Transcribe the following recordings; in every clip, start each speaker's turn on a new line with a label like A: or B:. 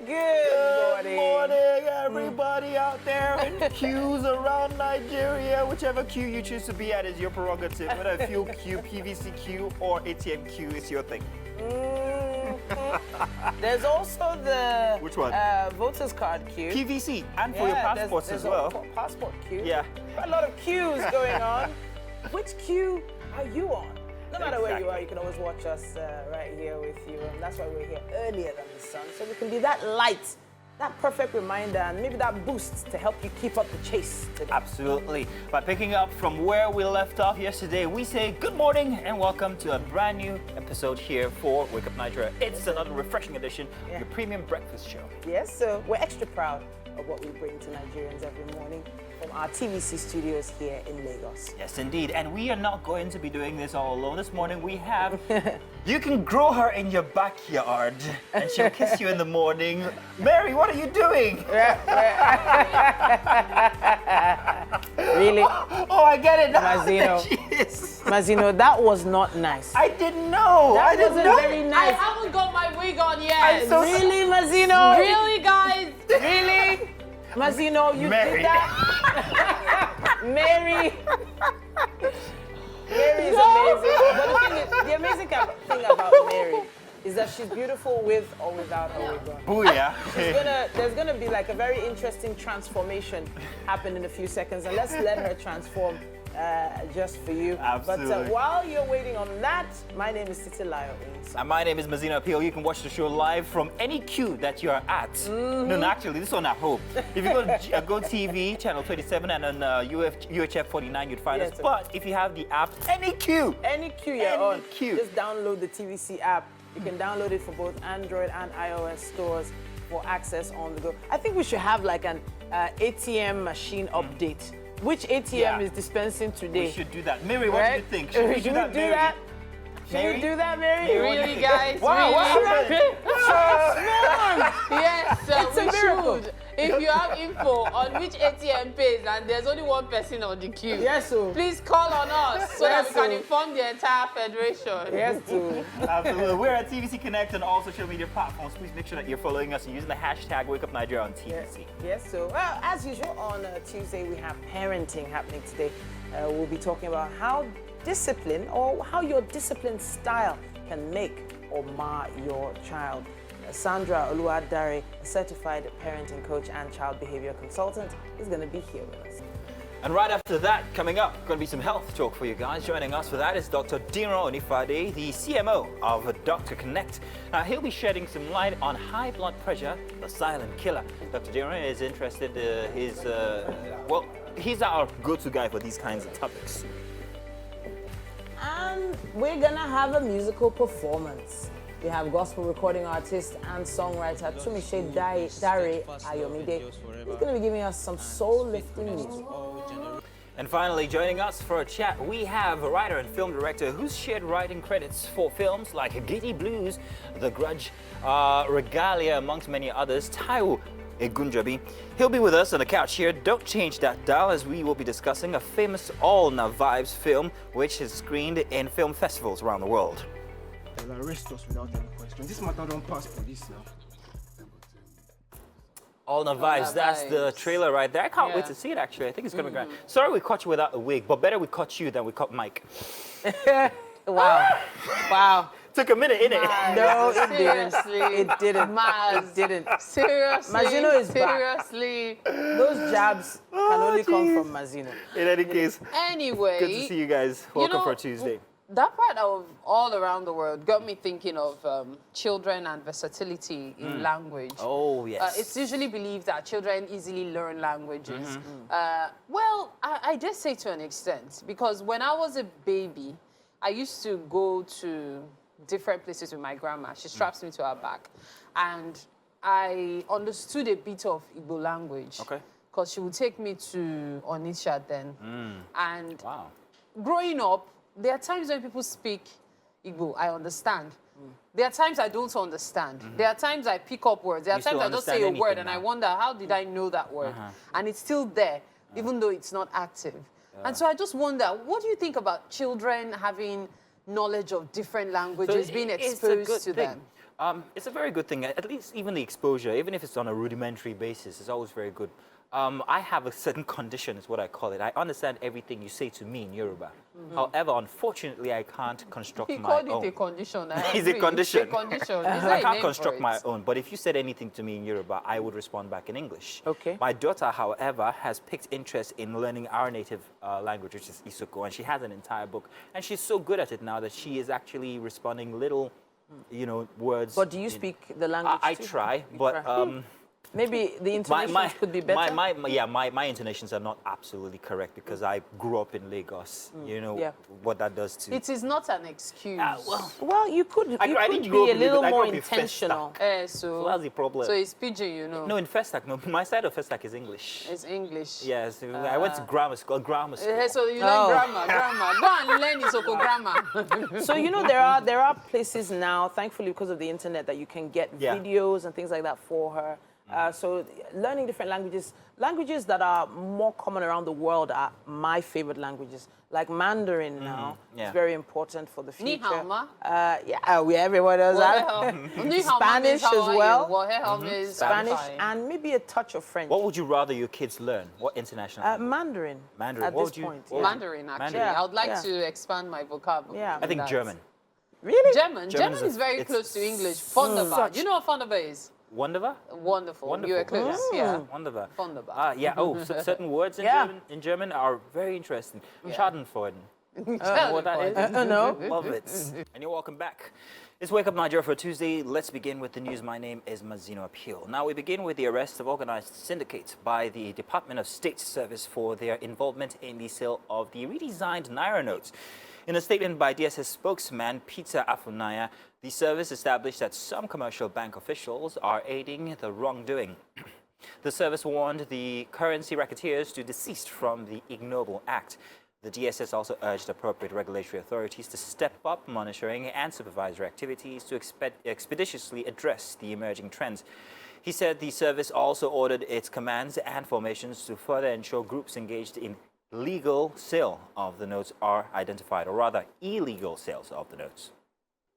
A: Good
B: morning, everybody out there in queues around Nigeria. Whichever queue you choose to be at is your prerogative. Whether fuel queue, PVC queue, or ATM queue is your thing.
A: There's also the
B: Which one?
A: voters card queue.
B: PVC, and for your passports
A: there's
B: as well.
A: Passport queue.
B: Yeah.
A: A lot of queues going on. Which queue are you on? No matter where you are, you can always watch us right here with you. And that's why we're here earlier than the sun. So we can be that light, that perfect reminder, and maybe that boost to help you keep up the chase today.
B: Absolutely. By picking up from where we left off yesterday, we say good morning and welcome to a brand new episode here for Wake Up Nigeria. It's another refreshing edition of your premium breakfast show.
A: Yes, so we're extra proud of what we bring to Nigerians every morning from our TVC studios here in Lagos.
B: Yes, indeed. And we are not going to be doing this all alone. This morning we have, you can grow her in your backyard and she'll kiss you in the morning. Mary, what are you doing?
A: Really?
B: Oh, I get it now.
A: Mazino.
B: She is.
A: Mazino, that was not nice.
B: I didn't know.
A: That
B: I didn't
A: wasn't
B: know.
A: very nice.
C: I haven't got my wig on yet.
B: I'm so
A: Really, Mazino?
C: Really, guys?
A: Really? Mazino, you
B: Mary.
A: did that? Mary. Mary is amazing. But the thing is, the amazing thing about Mary is that she's beautiful with or without her wig on.
B: Booyah.
A: There's gonna be like a very interesting transformation happen in a few seconds, and let's let her transform just for you.
B: Absolutely.
A: But while you're waiting on that, my name is Titilayo.
B: And my name is Mazina Appeal. You can watch the show live from any queue that you are at. No, actually, this one at home. If you go to GOTV, channel 27, and on UHF 49, you'd find us. But if you have the app, any queue
A: you're on,
B: queue.
A: just download the TVC app. You can download it for both Android and iOS stores for access on the go. I think we should have like an ATM machine update. Which ATM is dispensing today?
B: We should do that. Mary, what do you think?
A: Should we do that?
B: Mary?
A: Should we do that, Mary?
C: Really, guys?
B: Wow,
C: really?
B: what happened?
C: Yes,
A: It's a
C: we
A: miracle.
C: should. If you have info on which ATM pays and there's only one person on the queue,
A: Yes, sir.
C: please call on us so
A: Yes,
C: that we can
A: sir.
C: inform the entire federation.
A: Yes, too.
B: Absolutely. We're at TVC Connect on all social media platforms. Please make sure that you're following us and using the hashtag WakeUpNigeria on TVC.
A: Yes, so well, as usual on Tuesday we have parenting happening today. We'll be talking about how discipline or how your discipline style can make or mar your child. Sandra Oluwadare, a certified parenting coach and child behavior consultant, is going to be here with us.
B: And right after that, coming up, going to be some health talk for you guys. Joining us for that is Dr. Dino Onifade, the CMO of Dr. Connect. Now, he'll be shedding some light on high blood pressure, the silent killer. Dr. Dino is interested, he's our go-to guy for these kinds of topics.
A: And we're going to have a musical performance. We have gospel recording artist and songwriter Tumise Dare Ayomide. He's going to be giving us some soul-lifting music.
B: And finally, joining us for a chat, we have a writer and film director who's shared writing credits for films like Giddy Blues, The Grudge, Regalia, amongst many others, Taiwo Egunjobi. He'll be with us on the couch here. Don't change that dial, as we will be discussing a famous All Na Vibes film, which is screened in film festivals around the world.
D: They'll arrest us without any question. This matter don't pass police now.
B: All Na Vibes, that's the trailer right there. I can't wait to see it, actually. I think it's going to be great. Sorry we caught you without a wig, but better we caught you than we caught Mike.
A: Wow. Wow.
B: Took a minute, innit?
A: No, it didn't.
C: Seriously.
A: It didn't.
C: Maz.
A: It didn't.
C: Seriously.
A: Mazino is back.
C: Seriously.
A: Those jabs can only come from Mazino.
B: In any case,
C: Anyway.
B: good to see you guys. Welcome for Tuesday.
C: That part of all around the world got me thinking of children and versatility in language.
B: Oh, yes.
C: It's usually believed that children easily learn languages. Well, I did say to an extent, because when I was a baby, I used to go to different places with my grandma. She straps me to her back. And I understood a bit of Igbo language.
B: Okay.
C: Because she would take me to Onitsha then. And
B: Wow.
C: growing up, there are times when people speak Igbo, I understand. There are times I don't understand. There are times I pick up words. There are
B: You
C: times
B: still
C: I just say a
B: understand
C: word
B: anything
C: and I
B: now.
C: wonder, how did I know that word? And it's still there, even though it's not active. And so I just wonder, what do you think about children having knowledge of different languages, being
B: it's a good
C: exposed to
B: thing.
C: them?
B: It's a very good thing. At least even the exposure, even if it's on a rudimentary basis, is always very good. I have a certain condition, is what I call it. I understand everything you say to me in Yoruba. However, unfortunately, I can't construct
C: He
B: my
C: called
B: own.
C: it a condition.
B: It's a condition.
C: It's a condition. Is there
B: I
C: a
B: can't
C: name
B: construct
C: for
B: my
C: it?
B: own, but if you said anything to me in Yoruba, I would respond back in English.
A: Okay.
B: My daughter, however, has picked interest in learning our native language, which is Isoko, and she has an entire book. And she's so good at it now that she is actually responding little, words.
A: But do you speak the language
B: I
A: too?
B: try,
A: You
B: but...
A: try. Maybe the intonations could be better.
B: My intonations are not absolutely correct because I grew up in Lagos. You know what that does to...
C: It is not an excuse.
A: Well, you could be a little more intentional.
B: So that's the problem.
C: So it's pidgin, you know.
B: No, in Festac, no. My side of Festac is English.
C: It's English.
B: Yes, I went to grammar school.
C: So you learn grammar. Go and learn Isoko grammar.
A: So there are places now, thankfully because of the internet, that you can get videos and things like that for her. So learning different languages that are more common around the world are my favorite languages. Like Mandarin now, it's very important for the future.
C: Ni hao ma?
A: Everyone does that. Spanish as well.
C: Spanish
A: and maybe a touch of French.
B: What would you rather your kids learn? What international language?
A: Mandarin.
B: Mandarin.
A: At this point.
C: Mandarin, actually.
A: Yeah.
C: I would like to expand my vocabulary.
A: Yeah.
B: I think German.
A: Really?
C: German is very close to English. Wunderbar. Do you know what Wunderbar is?
B: Wonderbar?
C: Wonderful. You were close. Yeah.
B: Wonderbar.
C: Wunderbar.
B: Yeah. Oh, certain words in German are very interesting. Schadenfreude. What that is?
A: No.
B: Love it. And you're welcome back. It's Wake Up Nigeria for Tuesday. Let's begin with the news. My name is Mazino Appeal. Now we begin with the arrest of organized syndicate by the Department of State Service for their involvement in the sale of the redesigned Naira notes. In a statement by DSS spokesman Peter Afunaya, the service established that some commercial bank officials are aiding the wrongdoing. The service warned the currency racketeers to desist from the ignoble act. The DSS also urged appropriate regulatory authorities to step up monitoring and supervisory activities to expeditiously address the emerging trends. He said the service also ordered its commands and formations to further ensure groups engaged in legal sale of the notes are identified, or rather illegal sales of the notes.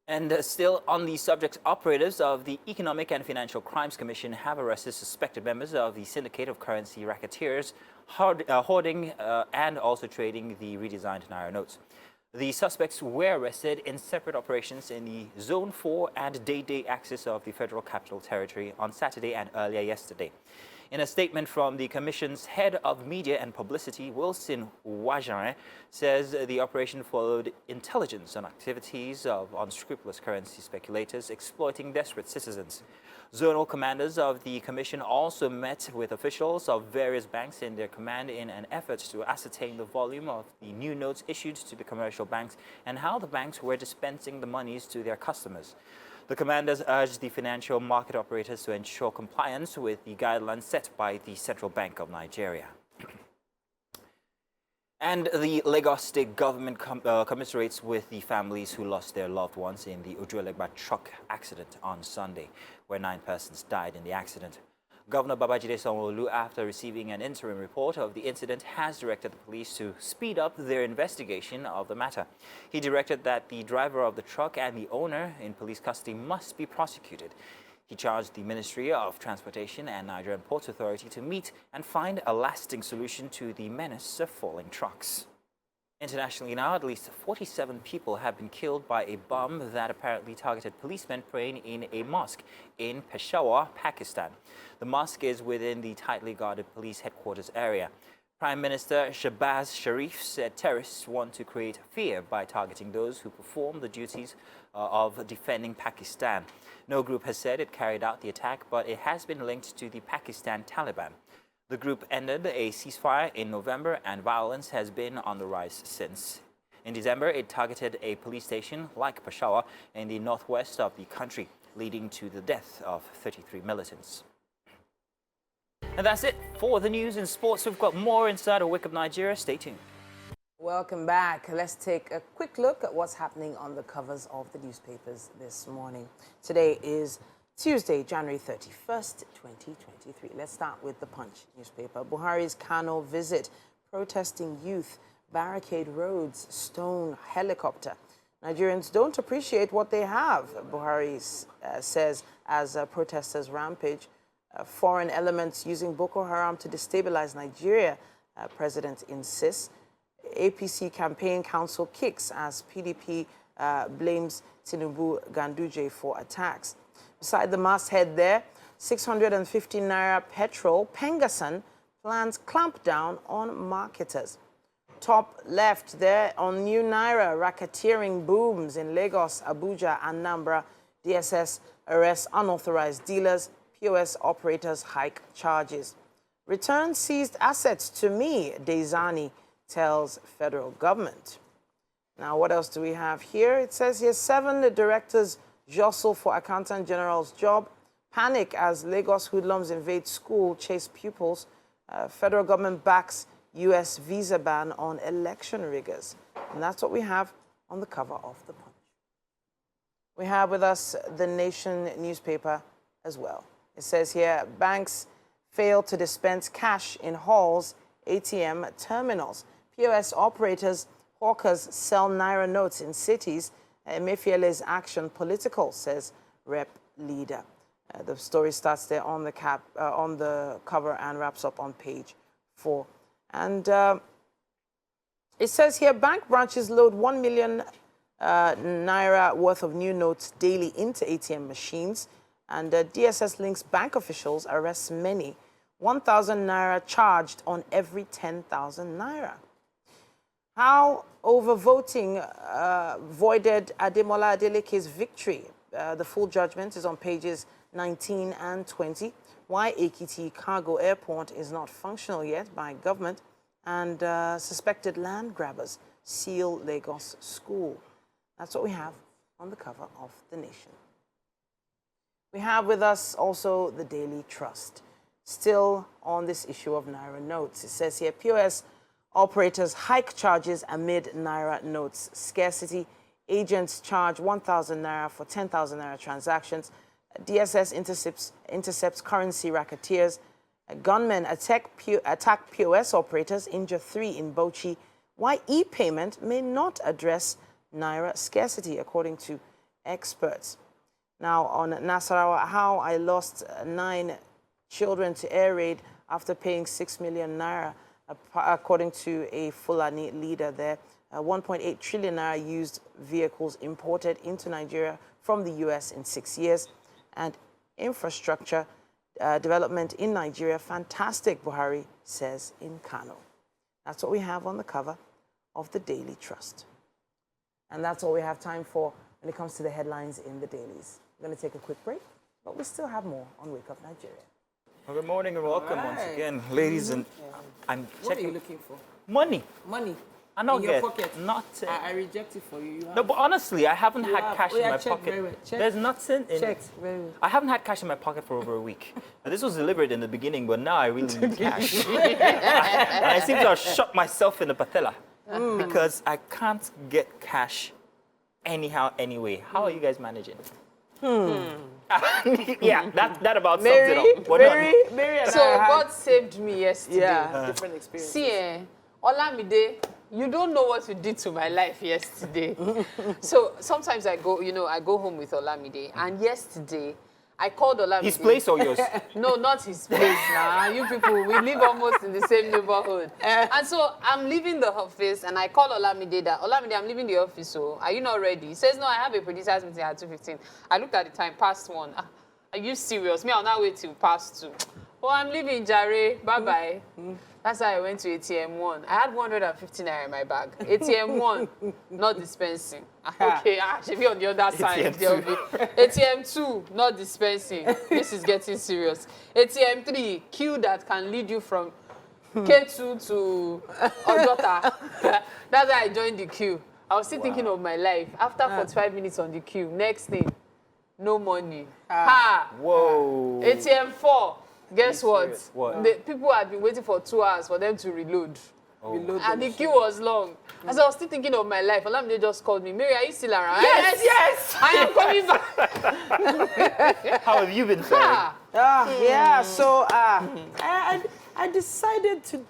B: And still on the subject, operatives of the Economic and Financial Crimes Commission have arrested suspected members of the syndicate of currency racketeers hoarding and also trading the redesigned Naira notes. The suspects were arrested in separate operations in the Zone 4 and Day axis of the Federal Capital Territory on Saturday and earlier yesterday. In a statement from the Commission's head of media and publicity, Wilson Wajan, says the operation followed intelligence on activities of unscrupulous currency speculators exploiting desperate citizens. Zonal commanders of the Commission also met with officials of various banks in their command in an effort to ascertain the volume of the new notes issued to the commercial banks and how the banks were dispensing the monies to their customers. The commanders urged the financial market operators to ensure compliance with the guidelines set by the Central Bank of Nigeria. And the Lagos State government commiserates with the families who lost their loved ones in the Ojuelegba truck accident on Sunday, where 9 persons died in the accident. Governor Babajide Sanwo-Olu, after receiving an interim report of the incident, has directed the police to speed up their investigation of the matter. He directed that the driver of the truck and the owner in police custody must be prosecuted. He charged the Ministry of Transportation and Nigerian Ports Authority to meet and find a lasting solution to the menace of falling trucks. Internationally now, at least 47 people have been killed by a bomb that apparently targeted policemen praying in a mosque in Peshawar, Pakistan. The mosque is within the tightly guarded police headquarters area. Prime Minister Shahbaz Sharif said terrorists want to create fear by targeting those who perform the duties of defending Pakistan. No group has said it carried out the attack, but it has been linked to the Pakistan Taliban. The group ended a ceasefire in November, and violence has been on the rise since. In December, it targeted a police station like Peshawar in the northwest of the country, leading to the death of 33 militants. And that's it for the news and sports. We've got more inside of Wake Up Nigeria. Stay tuned.
A: Welcome back. Let's take a quick look at what's happening on the covers of the newspapers this morning. Today is Tuesday, January 31st, 2023. Let's start with the Punch newspaper. Buhari's Kano visit, protesting youth, barricade roads, stone helicopter. Nigerians don't appreciate what they have, Buhari says as protesters rampage. Foreign elements using Boko Haram to destabilize Nigeria, President insists. APC campaign council kicks as PDP blames Tinubu Ganduje for attacks. Beside the masthead there, 650 naira petrol, Pengasan plans clamp down on marketers. Top left there on new naira, racketeering booms in Lagos, Abuja, Anambra. DSS arrests unauthorized dealers. POS operators hike charges. Return seized assets to me, Dezani tells federal government. Now, what else do we have here? It says here 7 directors jostle for accountant general's job. Panic as Lagos hoodlums invade school, chase pupils. Federal government backs U.S. visa ban on election riggers. And that's what we have on the cover of the Punch. We have with us the Nation newspaper as well. It says here, banks fail to dispense cash in halls, ATM terminals. POS operators, hawkers sell naira notes in cities. Emefiele's action political, says Rep leader. The story starts there on the cover and wraps up on page 4. And it says here, bank branches load 1 million naira worth of new notes daily into ATM machines. And DSS links bank officials arrests many. 1,000 naira charged on every 10,000 naira. How overvoting voided Ademola Adeleke's victory. The full judgment is on pages 19 and 20. Why Ekiti Cargo Airport is not functional yet by government. And suspected land grabbers seal Lagos school. That's what we have on the cover of The Nation. We have with us also the Daily Trust. Still on this issue of naira notes. It says here, POS operators hike charges amid naira notes scarcity. Agents charge 1,000 naira for 10,000 naira transactions. DSS intercepts currency racketeers. Gunmen attack POS operators, injure 3 in Bauchi. Why e-payment may not address naira scarcity, according to experts. Now, on Nasarawa, how I lost 9 children to air raid after paying 6 million naira, according to a Fulani leader there. 1.8 trillion naira used vehicles imported into Nigeria from the U.S. in 6 years. And infrastructure development in Nigeria, fantastic, Buhari says in Kano. That's what we have on the cover of the Daily Trust. And that's all we have time for when it comes to the headlines in the dailies. We're going to take a quick break, but we still have more on Wake Up Nigeria.
B: Well, good morning and welcome once again, ladies. And I'm checking.
A: What are you looking for?
B: Money.
A: Money.
B: I don't
A: in your
B: get
A: pocket.
B: nothing.
A: I reject it for you.
B: No, but honestly, I haven't had cash in my
A: check
B: pocket.
A: very well. Check.
B: There's nothing in
A: Check
B: it.
A: very well.
B: I haven't had cash in my pocket for over a week. Now, this was deliberate in the beginning, but now I really need cash. And I seem to have shot myself in the patella because I can't get cash anyhow, anyway. How are you guys managing? Yeah, that about sums it up.
A: Mary and
C: So
A: I had,
C: God saved me yesterday.
A: different experiences.
C: See, Olamide, you don't know what you did to my life yesterday. So sometimes I go home with Olamide, and yesterday I called Olamide.
B: His place or yours?
C: No, not his place now. You people, we live almost in the same neighborhood. And so I'm leaving the office, and I call Olamide that, Olamide, I'm leaving the office, so are you not ready? He says, no, I have a producer's meeting at 2:15. I looked at the time, past 1. Are you serious? Me, I'll not wait till past 2. Oh, I'm leaving, Jare. Bye-bye. That's how I went to ATM 1. I had 150 naira in my bag. ATM 1, not dispensing. Okay, should be on the other side. ATM 2, not dispensing. This is getting serious. ATM 3, queue that can lead you from K2 to Odota. That's how I joined the queue. I was still thinking of my life. After 45 minutes on the queue, next thing, no money.
B: Whoa.
C: ATM 4. Guess what?
B: What?
C: The people had been waiting for 2 hours for them to reload. And the queue was long. As I was still thinking of my life, Olamide just called me. Mary, are you still around?
B: Yes!
C: I am coming back.
B: How have you been faring?
A: So I decided to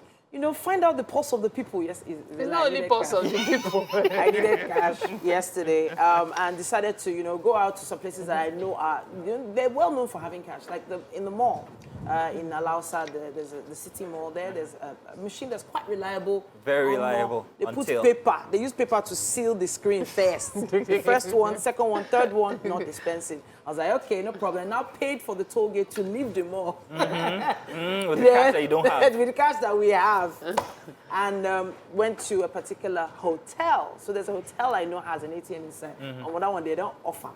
A: find out the pulse of the people. Yes,
C: It's not only pulse of the people.
A: I needed cash yesterday and decided to, go out to some places that I know are, they're well known for having cash. Like in the mall, in Alausa, there's the city mall there. There's a machine that's quite reliable.
B: Very reliable.
A: They put paper. They use paper to seal the screen first. The first one, second one, third one, not dispensing. I was like, okay, no problem. Now paid for the toll gate to leave the mall.
B: With the cash that you don't have.
A: With the cash that we have. And went to a particular hotel. So there's a hotel I know has an ATM inside. On that one, they don't offer.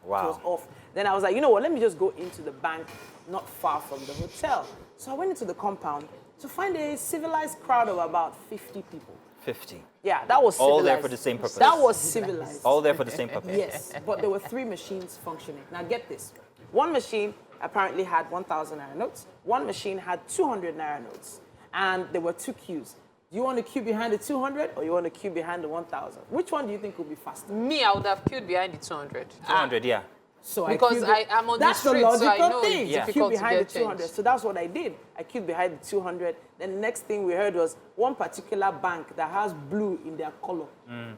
B: Wow.
A: It was off. Then I was like, you know what, let me just go into the bank not far from the hotel. So I went into the compound to find a civilized crowd of about 50 people.
B: 50.
A: Yeah, that was civilized.
B: All there for the same purpose.
A: That was civilized.
B: All there for the same purpose.
A: Yes, but there were 3 machines functioning. Now get this. One machine apparently had 1,000 naira notes. One machine had 200 naira notes. And there were 2 queues. Do you want to queue behind the 200 or you want to queue behind the 1,000? Which one do you think would be faster?
C: Me, I would have queued behind the 200.
B: 200, yeah.
A: So
C: because I'm on the street,
A: that's the logical
C: so I know
A: thing.
C: it's
A: Yeah. Queue
C: difficult to
A: behind
C: get
A: the 200.
C: change.
A: So that's what I did. I queued behind the 200. Then the next thing we heard was one particular bank that has blue in their color.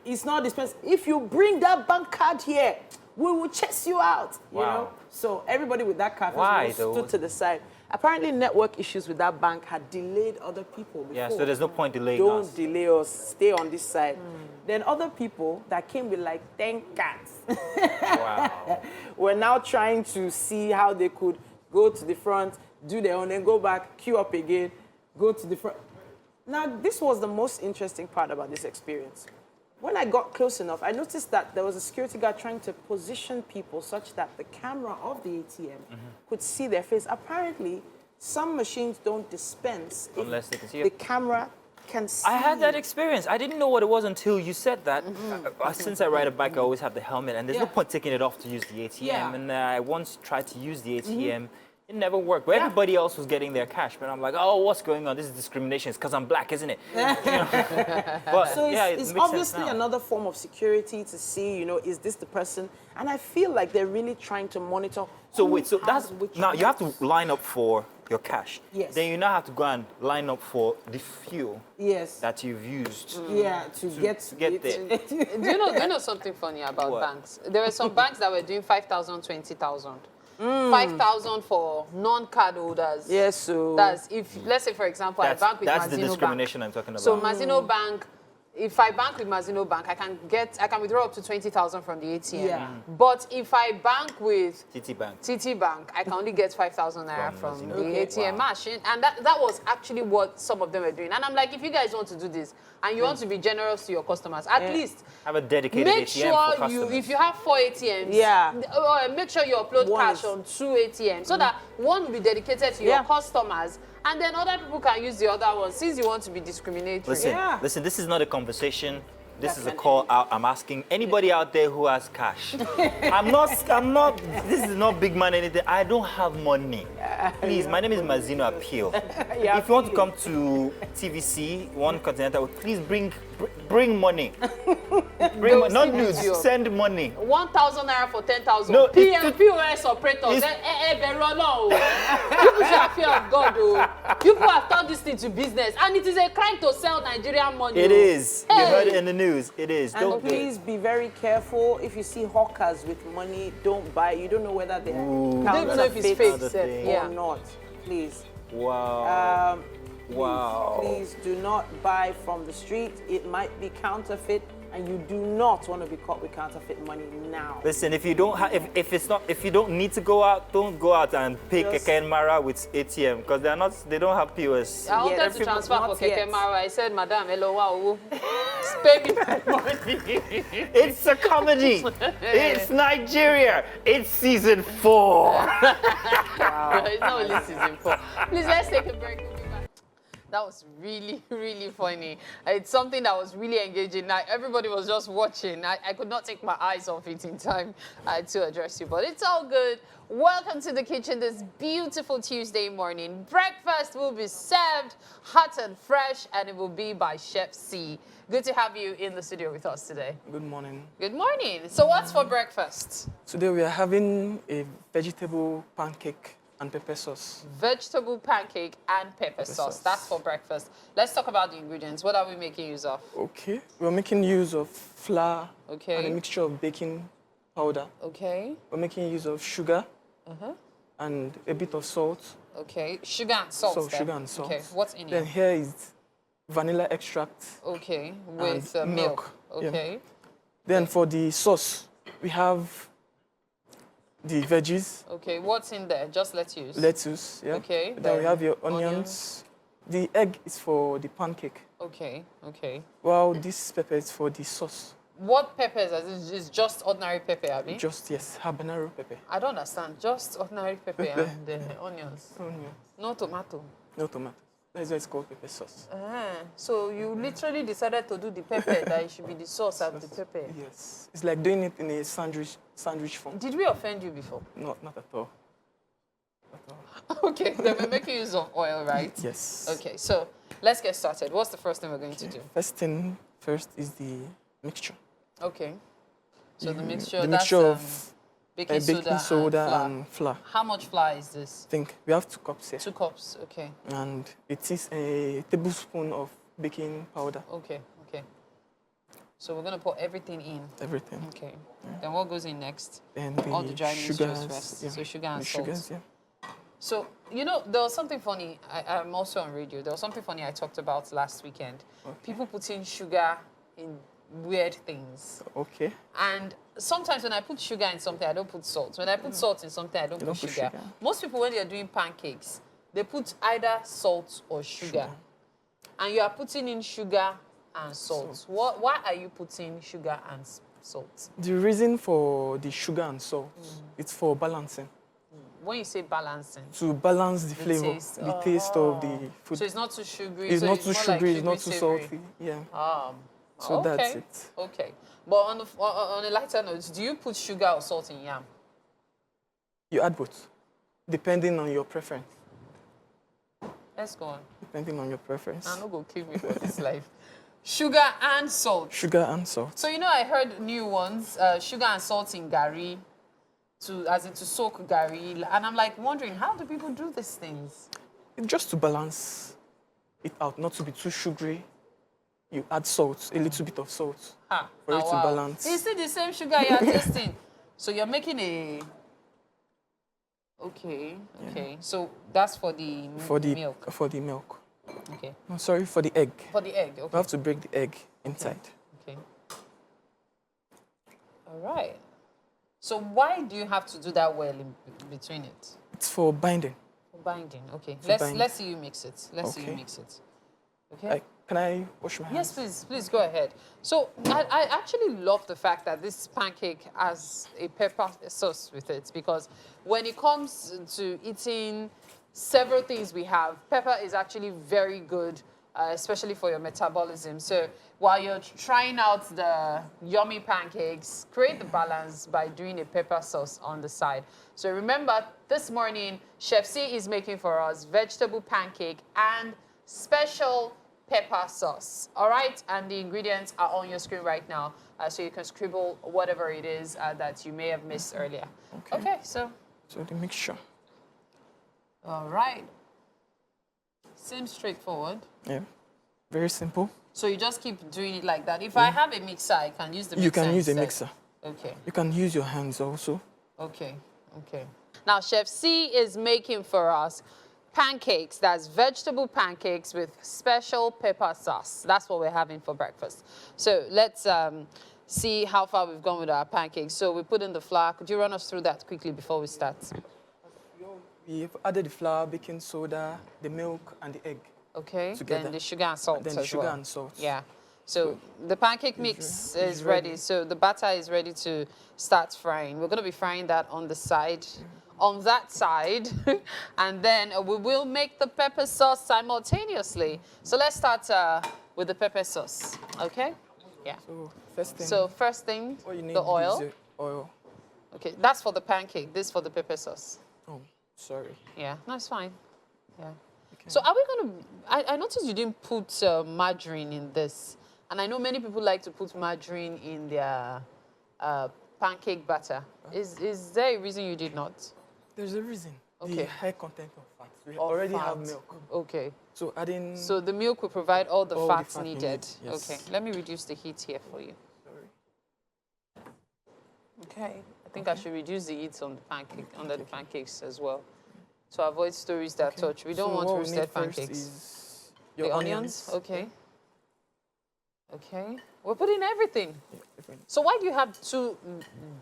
A: It's not dispensed. If you bring that bank card here, we will chase you out. You know. So everybody with that card stood to the side. Apparently, network issues with that bank had delayed other people before.
B: Yeah, so there's no point delaying us.
A: Don't delay us. Stay on this side. Then other people that came with like 10 cards
B: Wow.
A: were now trying to see how they could go to the front, do their own, then go back, queue up again, go to the front. Now, this was the most interesting part about this experience. When I got close enough, I noticed that there was a security guard trying to position people such that the camera of the ATM could see their face. Apparently, some machines don't dispense
B: Unless they can see
A: the
B: it.
A: camera can see.
B: I had that experience. I didn't know what it was until you said that. Since I ride a bike, I always have the helmet, and there's no point taking it off to use the ATM.
A: Yeah.
B: And I once tried to use the ATM. It never worked. But everybody else was getting their cash. But I'm like, oh, what's going on? This is discrimination. It's because I'm black, isn't it? But
A: So
B: yeah,
A: it's obviously another form of security to see, is this the person? And I feel like they're really trying to monitor.
B: So
A: who
B: wait, so
A: has
B: that's
A: which
B: now you have to
A: notes.
B: line up for your cash.
A: Yes.
B: Then you now have to go and line up for the fuel
A: Yes.
B: that you've used.
A: Yeah, to get
B: get there.
C: Do you know something funny about
B: What?
C: banks? There were some banks that were doing 5,000, 20,000. 5,000 for non-card holders.
A: Yes, so
C: That's if, let's say, for example, I bank with
B: That's
C: Mazino
B: the discrimination I'm talking about.
C: So Mazino Bank, if I bank with Mazino Bank, I can withdraw up to 20,000 from the ATM.
A: Yeah.
C: But if I bank with
B: TT Bank.
C: TT Bank, I can only get 5,000 naira
B: From
C: from
B: Mazino.
C: the
A: Okay.
C: ATM machine. And that was actually what some of them were doing. And I'm like, if you guys want to do this and you want to be generous to your customers, at least
B: Have a dedicated
C: make
B: ATM for
C: sure
B: customers.
C: if you have 4 ATMs, make sure you upload
A: One
C: cash
A: is-
C: on 2 ATMs so that one will be dedicated to your customers and then other people can use the other one since you want to be discriminatory.
B: Listen,
A: Yeah.
B: listen, this is not a conversation. This is a call out. I'm asking anybody out there who has cash. I'm not, this is not big man anything. I don't have money. Please, my name is Mazino Appeal. If you want to come to TVC, One Continental, please bring money. Bring money. Not news, send money.
C: 1,000 naira for 10,000.
B: No,
C: POS operators. People should have fear of God, though. People have turned this thing to business, and it is a crime to sell Nigerian money.
B: It is. You
C: Hey.
B: heard it in the news. It is.
A: And
B: Don't do it.
A: please be very careful. If you see hawkers with money, don't buy. You don't know whether they
C: You don't even know if it's fake.
B: Another
C: sef.
B: thing.
A: or
C: Yeah.
A: not. Please.
B: Wow. Wow.
A: Please do not buy from the street. It might be counterfeit, and you do not want to be caught with counterfeit money now.
B: Listen, if you don't if you don't need to go out, don't go out and pay
A: Just-
B: Keke Mara with ATM because they don't have POS.
C: I wanted to
A: people-
C: transfer for
A: not
C: Keke
A: yet.
C: Mara. I said, Madam, hello, wow. Spare me my money.
B: It's a comedy. It's Nigeria. It's season 4.
C: It's not only season 4. Please, let's take a break. We'll be back. That was really, really funny. It's something that was really engaging. Like, everybody was just watching. I could not take my eyes off it in time to address you, but it's all good. Welcome to the kitchen this beautiful Tuesday morning. Breakfast will be served hot and fresh, and it will be by Chef C. Good to have you in the studio with us today.
D: Good morning.
C: Good morning. So what's for breakfast?
D: Today we are having a vegetable pancake and pepper sauce.
C: Vegetable pancake and pepper sauce. That's for breakfast. Let's talk about the ingredients. What are we making use of?
D: Okay. We're making use of flour
C: Okay.
D: and a mixture of baking powder.
C: Okay.
D: We're making use of sugar
C: Uh-huh.
D: and a bit of salt.
C: Okay. Sugar and salt.
D: So
C: then.
D: sugar and salt.
C: Okay. What's in
D: Then
C: it?
D: here is vanilla extract.
C: Okay. With
D: and
C: milk.
D: Yeah.
C: Okay.
D: Then for the sauce, we have the veggies,
C: Okay. What's in there? Just lettuce.
D: lettuce. Yeah.
C: Okay,
D: Then we
C: then
D: have your onions. The egg is for the pancake,
C: Okay. Okay.
D: while this pepper is for the sauce.
C: What peppers? Is just ordinary pepper, Abby?
D: Just, yes, habanero pepper.
C: I don't understand. Just ordinary pepper and onions.
D: Onion.
C: No tomato.
D: No tomato. That's why it's called pepper sauce.
C: So you literally decided to do the pepper that it should be the sauce of the pepper.
D: Yes. It's like doing it in a sandwich form.
C: Did we offend you before?
D: Not at all.
C: Okay, then we're making use of oil, right?
D: Yes.
C: Okay, so let's get started. What's the first thing we're going to do?
D: First is the mixture.
C: Okay. So the mixture,
D: The
C: that's
D: mixture of
C: baking
D: baking soda and flour.
C: How much flour is this?
D: I think we have 2 cups here.
C: 2 cups, okay.
D: And it is a tablespoon of baking powder.
C: Okay, okay. So we're going to put everything in.
D: Everything.
C: Okay. Then what goes in next?
D: And the
C: All the dry mixtures
D: sugars.
C: first.
D: Yeah.
C: So sugar and
D: the
C: salt.
D: sugars, yeah.
C: So, you know, there was something funny. I'm also on radio. There was something funny I talked about last weekend.
D: Okay.
C: People putting sugar in weird things.
D: Okay.
C: And sometimes when I put sugar in something, I don't put salt. When I put salt in something, I don't put sugar. Most people, when they're doing pancakes, they put either salt or sugar. And you are putting in sugar and salt. Why are you putting sugar and salt?
D: The reason for the sugar and salt, it's for balancing.
C: When you say balancing,
D: To balance the flavor, the taste of the food.
C: so it's not too sugary.
D: It's
C: so
D: not too
C: more like
D: sugary, it's not too
C: savory.
D: salty. Yeah. So
C: Okay.
D: that's it.
C: Okay. But on a lighter note, do you put sugar or salt in yam?
D: You add both, depending on your preference.
C: Let's go on.
D: Depending on your preference.
C: I'm not going to kill me for this life. Sugar and salt.
D: Sugar and salt.
C: So, you know, I heard new ones, sugar and salt in gari, to soak gari. And I'm like wondering, how do people do these things?
D: Just to balance it out, not to be too sugary. You add salt, a little bit of salt, for it to balance.
C: Is it the same sugar you're tasting? So you're making a... Okay, okay. So that's for the milk.
D: For the milk.
C: Okay.
D: No, sorry, for the egg.
C: For the egg,
D: We
C: okay.
D: have to break the egg inside.
C: Okay. All right. So why do you have to do that well in between it?
D: It's for binding.
C: For binding, okay.
D: For binding.
C: Let's see you mix it. Let's see you
D: Okay.
C: mix it. Okay.
D: Can I wash my hands?
C: Yes, please go ahead. So I actually love the fact that this pancake has a pepper sauce with it, because when it comes to eating several things we have, pepper is actually very good, especially for your metabolism. So while you're trying out the yummy pancakes, create the balance by doing a pepper sauce on the side. So remember, this morning, Chef C is making for us vegetable pancake and special pepper sauce. All right, and the ingredients are on your screen right now, so you can scribble whatever it is that you may have missed earlier. Okay, so
D: the mixture.
C: all right, seems straightforward.
D: Yeah, very simple.
C: So you just keep doing it like that. If I have a mixer, I can use the mixer.
D: You can use a
C: instead.
D: mixer.
C: Okay.
D: You can use your hands also.
C: Okay, okay. Now, Chef C is making for us pancakes. That's vegetable pancakes with special pepper sauce. That's what we're having for breakfast. So let's see how far we've gone with our pancakes. So we put in the flour. Could you run us through that quickly before we start?
D: We've added the flour, baking soda, the milk, and the egg.
C: Okay,
D: Together.
C: then the sugar and salt
D: Then the
C: as
D: sugar
C: well.
D: and salt.
C: Yeah. So the pancake mix is ready. So the batter is ready to start frying. We're going to be frying that on the side, on that side, and then we will make the pepper sauce simultaneously. So let's start with the pepper sauce. Okay? Yeah.
D: So
C: first thing,
D: all you need
C: the oil.
D: is the oil.
C: Okay, that's for the pancake. This for the pepper sauce.
D: Oh, sorry.
C: Yeah, no, it's fine. Yeah.
D: Okay.
C: So are we going to... I noticed you didn't put margarine in this. And I know many people like to put margarine in their pancake batter. Is there a reason you did not?
D: There's a reason. The high content of fat. We
C: Of
D: already
C: fat.
D: have milk.
C: Okay.
D: So adding...
C: So the milk will provide all the
D: All the
C: fats
D: fat
C: needed.
D: needed, yes.
C: Okay. Let me reduce the heat here for you.
D: Sorry.
C: Okay. I think I should reduce the heat on the pancake, under the pancakes as well, to avoid stories that touch. We don't
D: So
C: want
D: what we need
C: roasted
D: first
C: pancakes.
D: is your
C: The onions. Okay. Okay. We're putting everything.
D: Yeah, different.
C: So why do you have two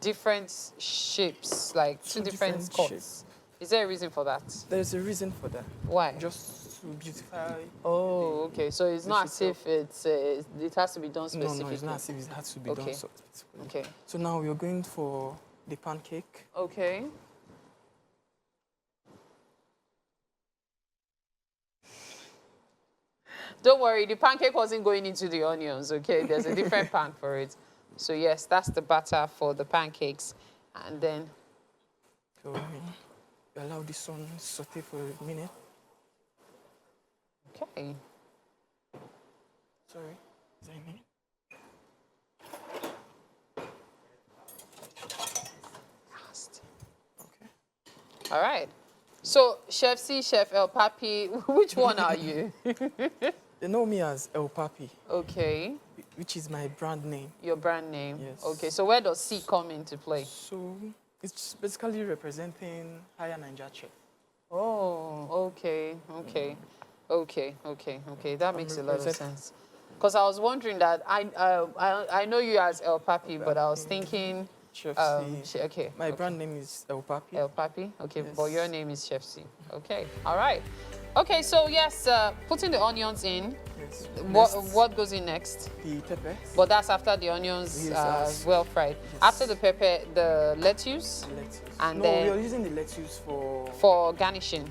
C: different shapes, like two different cuts?
D: shapes.
C: Is there a reason for that?
D: There's a reason for that.
C: Why?
D: Just to beautify.
C: Oh, okay. So it's
D: the
C: not as
D: shape
C: if it has to be done
D: No,
C: specifically.
D: no, it's not as if it has to be
C: Okay.
D: done so specifically.
C: Okay.
D: So now we're going for the pancake.
C: Okay. Don't worry, the pancake wasn't going into the onions, okay? There's a different pan for it. So yes, that's the batter for the pancakes. And then,
D: So we allow this one saute for a minute.
C: okay.
D: Sorry. Is that a minute?
C: Fast.
D: Okay.
C: All right. So, Chef C, Chef El Papi, which one are you?
D: They know me as El Papi,
C: Okay.
D: which is my brand name.
C: Your brand name.
D: Yes.
C: Okay, so where does C come into play?
D: So it's basically representing higher Niger chef.
C: Oh, okay, okay, okay, okay, okay. That makes a lot of
D: represent-
C: sense. Because I was wondering that I know you as El Papi, but I was thinking,
D: Chef C.
C: okay.
D: My
C: okay.
D: brand name is El Papi.
C: El Papi, okay,
D: Yes.
C: but your name is Chef C. Okay, all right. Okay, so yes, putting the onions in.
D: Yes.
C: What goes in next?
D: The pepper.
C: But that's after the onions
D: Yes, as-
C: well fried.
D: yes.
C: After the pepper, the lettuce
D: The lettuce.
C: And
D: no,
C: then-
D: we are using the lettuce
C: for garnishing.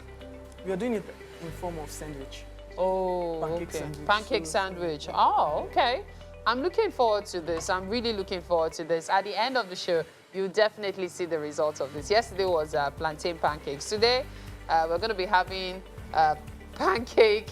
D: We are doing it in form of sandwich.
C: Oh,
D: Pancake
C: okay.
D: sandwich,
C: Pancake
D: so-
C: sandwich. Oh, okay. I'm looking forward to this. I'm really looking forward to this. At the end of the show, you'll definitely see the results of this. Yesterday was plantain pancakes. Today, we're going to be having pancake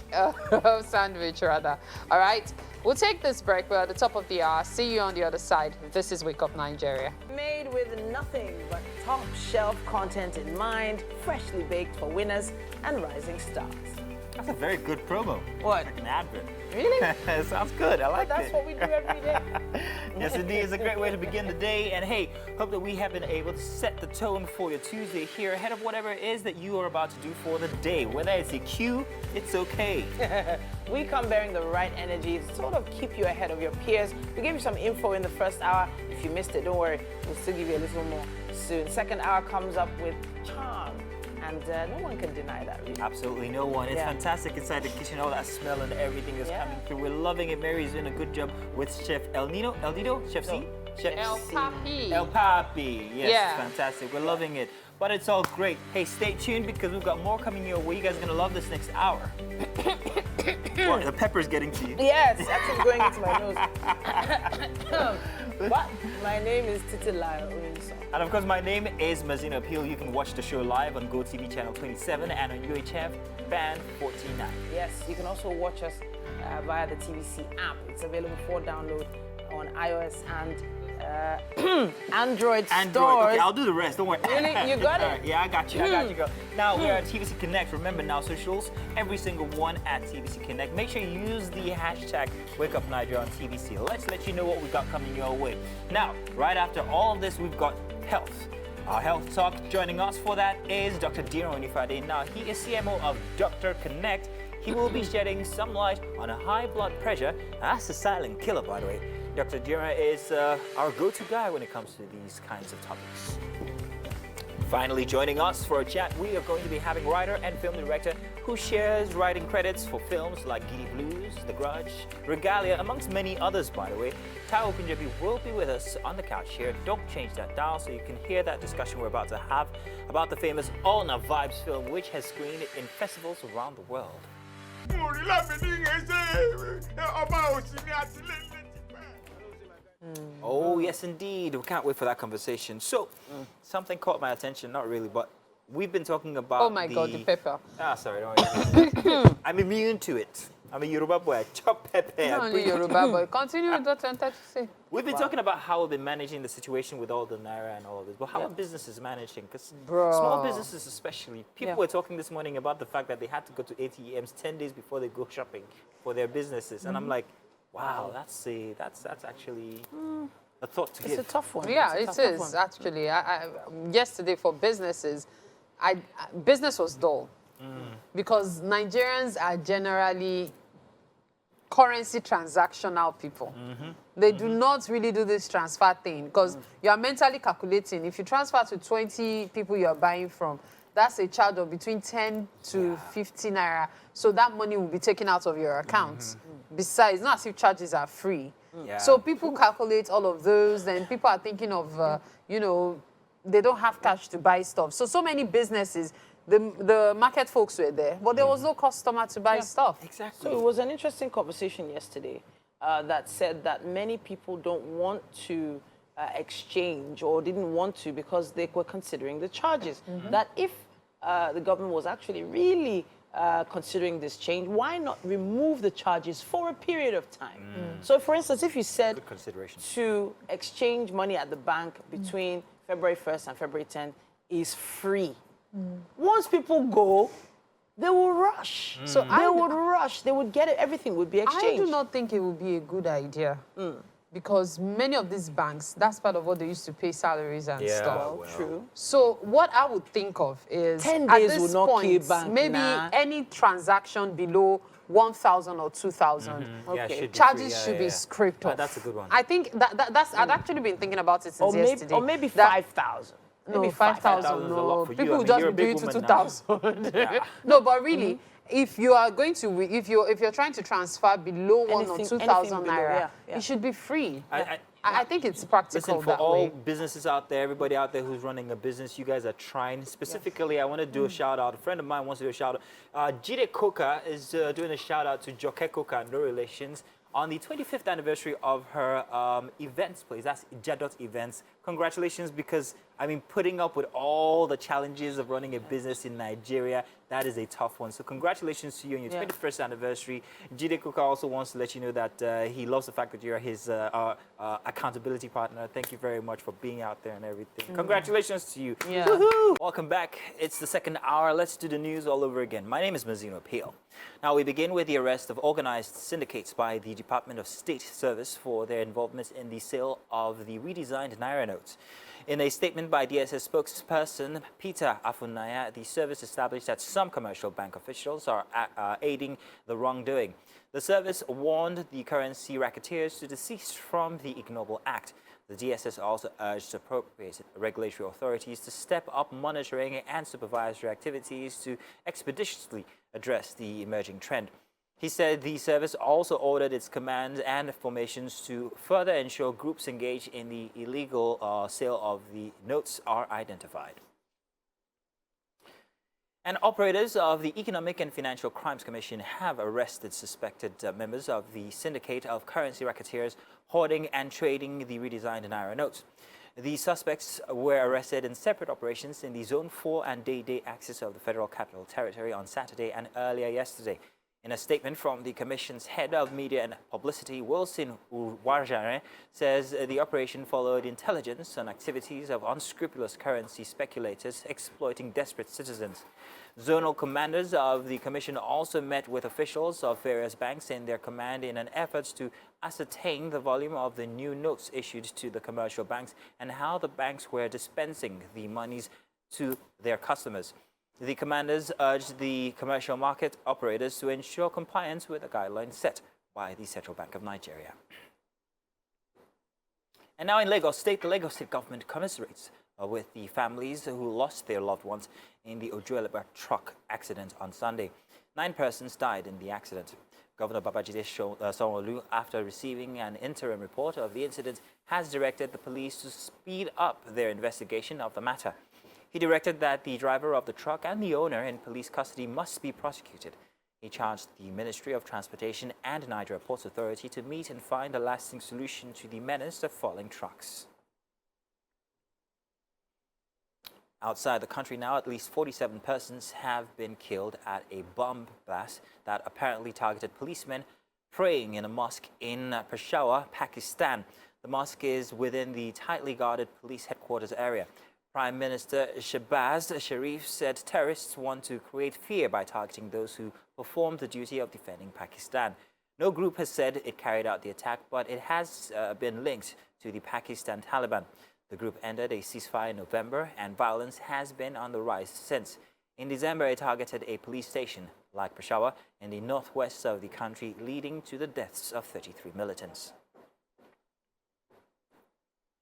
C: sandwich, rather. All right. We'll take this break. We're at the top of the hour. See you on the other side. This is Wake Up Nigeria.
A: Made with nothing but top shelf content in mind, freshly baked for winners and rising stars.
B: That's a very good promo.
A: What?
B: Like an advert.
C: Really?
B: It sounds good. I like
A: That's
B: it.
A: what we do every day.
B: Yes, indeed. It's a great way to begin the day. And hey, hope that we have been able to set the tone for your Tuesday here ahead of whatever it is that you are about to do for the day. Whether it's a cue, it's okay.
A: We come bearing the right energy to sort of keep you ahead of your peers. We gave you some info in the first hour. If you missed it, don't worry. We'll still give you a little more soon. Second hour comes up with charm. And no one can deny that, really.
B: Absolutely no one. It's
A: Yeah.
B: fantastic inside the kitchen, all that smell and everything that's
A: Yeah.
B: coming through. We're loving it. Mary's doing a good job with Chef El Nino, Chef C?
A: No.
B: Chef
C: El Papi.
B: El Papi. Yes,
C: Yeah.
B: it's fantastic. We're loving it. But it's all great. Hey, stay tuned because we've got more coming your way. You guys are going to love this next hour. What, the pepper's getting to you.
A: Yes, actually going into my nose. But my name is Titilayo Oyinso.
B: And of course, my name is Mazino Appeal. You can watch the show live on GOTV channel 27 and on UHF band 49.
A: Yes, you can also watch us via the TVC app. It's available for download on iOS and Android stores.
B: Okay, I'll do the rest. Don't worry.
A: Really? You got it?
B: All right, yeah, I got you. I got you, girl. Now we're at TVC Connect. Remember now, socials, every single one at TVC Connect. Make sure you use the hashtag WakeUpNigeria on TVC. Let's let you know what we got coming your way. Now, right after all of this, we've got health. Our health talk. Joining us for that is Dr. Dino Onifade. Now, he is CMO of Dr. Connect. He will be shedding some light on a high blood pressure. That's a silent killer, by the way. Dr. Dira is our go-to guy when it comes to these kinds of topics. Finally joining us for a chat, we are going to be having writer and film director who shares writing credits for films like Giddy Blues, The Grudge, Regalia, amongst many others, by the way. Tao Punjabi will be with us on the couch here. Don't change that dial so you can hear that discussion we're about to have about the famous All Na Vibes film, which has screened in festivals around the world. Oh, yes, indeed. We can't wait for that conversation. So, something caught my attention. Not really, but we've been talking about
C: Oh my God, the pepper.
B: Ah, sorry, don't worry. I'm immune to it. I'm a Yoruba boy. I chop pepper.
C: Not only Yoruba, but continue with what you wanted to say.
B: We've been talking about how we've been managing the situation with all the naira and all of this, but how are businesses managing? Because small businesses especially, people were talking this morning about the fact that they had to go to ATMs 10 days before they go shopping for their businesses. And I'm like, wow, that's actually a thought to give.
A: It's a tough one.
C: Yeah,
A: It's
C: it
A: a tough
C: is
A: one.
C: actually. Yesterday for businesses, business was dull because Nigerians are generally currency transactional people. They do not really do this transfer thing because you are mentally calculating. If you transfer to 20 people you are buying from, that's a charge of between 10 to 50 naira. So that money will be taken out of your account. Besides, it's not as if charges are free.
B: Yeah.
C: So people calculate all of those, then people are thinking of, you know, they don't have cash to buy stuff. So many businesses, the market folks were there, but there was no customer to buy stuff.
B: Exactly.
A: So it was an interesting conversation yesterday that said that many people don't want to exchange or didn't want to because they were considering the charges. That if the government was actually really considering this change, why not remove the charges for a period of time? So, for instance, if you said
B: Good consideration.
A: to exchange money at the bank between February 1st and February 10th is free. Once people go, they will rush. So they would rush. They would get it. Everything would be exchanged.
C: I do not think it would be a good idea because many of these banks, that's part of what they used to pay salaries and stuff.
B: well.
A: True.
C: So what I would think of is
A: 10
C: at
A: days
C: this
A: will not
C: point,
A: kill bank
C: maybe
A: now.
C: any transaction below 1,000 or 2,000.
B: Yeah,
A: Okay.
B: it should be
C: Charges
B: free. Yeah,
C: should be
B: yeah.
C: scraped off.
B: That's a good one.
C: I think that's I'd actually been thinking about it since
A: Or maybe,
C: yesterday.
A: or maybe
C: that-
A: 5,000.
C: No,
A: Maybe
C: 5,000.
B: 5,000 is a lot
C: No,
B: for you.
C: people
B: I
C: will
B: mean,
C: just
B: you're a
C: be doing
B: big
C: to
B: woman now.
C: 2,000. No, but really, if you are going to, if you're trying to transfer below 1,000 or
A: Anything
C: 2,000
A: below,
C: naira,
A: yeah.
C: it should be free.
B: I-
C: I think it's practical
B: Listen, for
C: that
B: all
C: way.
B: businesses out there, everybody out there who's running a business, you guys are trying. Specifically, I want to do a shout out. A friend of mine wants to do a shout out. Jide Koka is doing a shout out to Joke Koka, no relations, on the 25th anniversary of her events place. That's Jadot Events. Congratulations, because I mean, putting up with all the challenges of running a business in Nigeria, that is a tough one. So congratulations to you on your 21st anniversary. Jide Koka also wants to let you know that he loves the fact that you're his accountability partner. Thank you very much for being out there and everything. Congratulations to you.
C: Yeah.
B: Woohoo! Welcome back. It's the second hour. Let's do the news all over again. My name is Mazino Peel. Now we begin with the arrest of organized syndicates by the Department of State Service for their involvement in the sale of the redesigned Naira notes. In a statement by DSS spokesperson Peter Afunaya, the service established that some commercial bank officials are aiding the wrongdoing. The service warned the currency racketeers to desist from the ignoble act. The DSS also urged appropriate regulatory authorities to step up monitoring and supervisory activities to expeditiously address the emerging trend. He said the service also ordered its command and formations to further ensure groups engaged in the illegal sale of the notes are identified. And operators of the Economic and Financial Crimes Commission have arrested suspected members of the syndicate of currency racketeers hoarding and trading the redesigned Naira notes. The suspects were arrested in separate operations in the Zone 4 and Day axis of the Federal Capital Territory on Saturday and earlier yesterday. In a statement from the Commission's head of media and publicity, Wilson Uwarjare, says the operation followed intelligence on activities of unscrupulous currency speculators exploiting desperate citizens. Zonal commanders of the Commission also met with officials of various banks in their command in an effort to ascertain the volume of the new notes issued to the commercial banks and how the banks were dispensing the monies to their customers. The commanders urged the commercial market operators to ensure compliance with the guidelines set by the Central Bank of Nigeria. And now in Lagos State, the Lagos State government commiserates with the families who lost their loved ones in the Ojuelegba truck accident on Sunday. 9 persons died in the accident. Governor Babajide Sanwo-Olu, after receiving an interim report of the incident, has directed the police to speed up their investigation of the matter. He directed that the driver of the truck and the owner in police custody must be prosecuted. He charged the Ministry of Transportation and Nigeria Ports Authority to meet and find a lasting solution to the menace of falling trucks. Outside the country now, at least 47 persons have been killed at a bomb blast that apparently targeted policemen praying in a mosque in Peshawar, Pakistan. The mosque is within the tightly guarded police headquarters area. Prime Minister Shehbaz Sharif said terrorists want to create fear by targeting those who perform the duty of defending Pakistan. No group has said it carried out the attack, but it has been linked to the Pakistan Taliban. The group ended a ceasefire in November, and violence has been on the rise since. In December, it targeted a police station, like Peshawar, in the northwest of the country, leading to the deaths of 33 militants.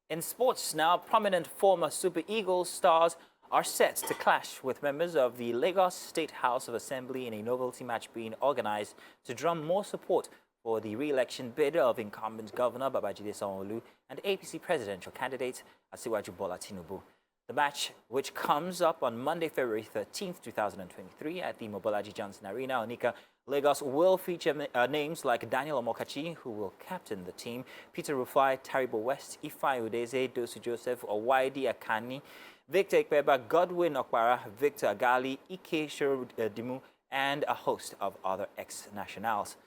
B: In sports now, prominent former Super Eagles stars are set to clash with members of the Lagos State House of Assembly in a novelty match being organized to drum more support for the re-election bid of incumbent Governor Babajide Sanwo-Olu and APC presidential candidate Asiwaju Bola Tinubu. The match, which comes up on Monday, February 13th, 2023 at the Mobolaji Johnson Arena, Onika, Lagos, will feature names like Daniel Omokachi, who will captain the team, Peter Rufai, Taribo West, Ifeanyi Udeze, Dosu Joseph, Owaidi Akani, Victor Ikpeba, Godwin Okpara, Victor Agali, Ike Dimu, and a host of other ex-nationals.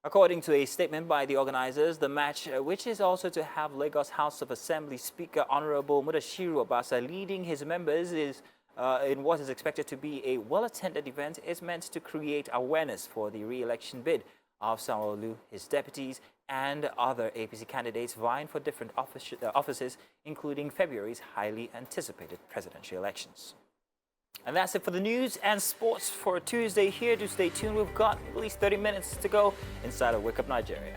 B: According to a statement by the organizers, the match, which is also to have Lagos House of Assembly Speaker Honorable Mudashiru Obasa leading his members in what is expected to be a well-attended event, is meant to create awareness for the re-election bid of Sanwo-Olu, his deputies, and other APC candidates vying for different offices, including February's highly anticipated presidential elections. And that's it for the news and sports for Tuesday here. Do stay tuned. We've got at least 30 minutes to go inside of Wake Up Nigeria.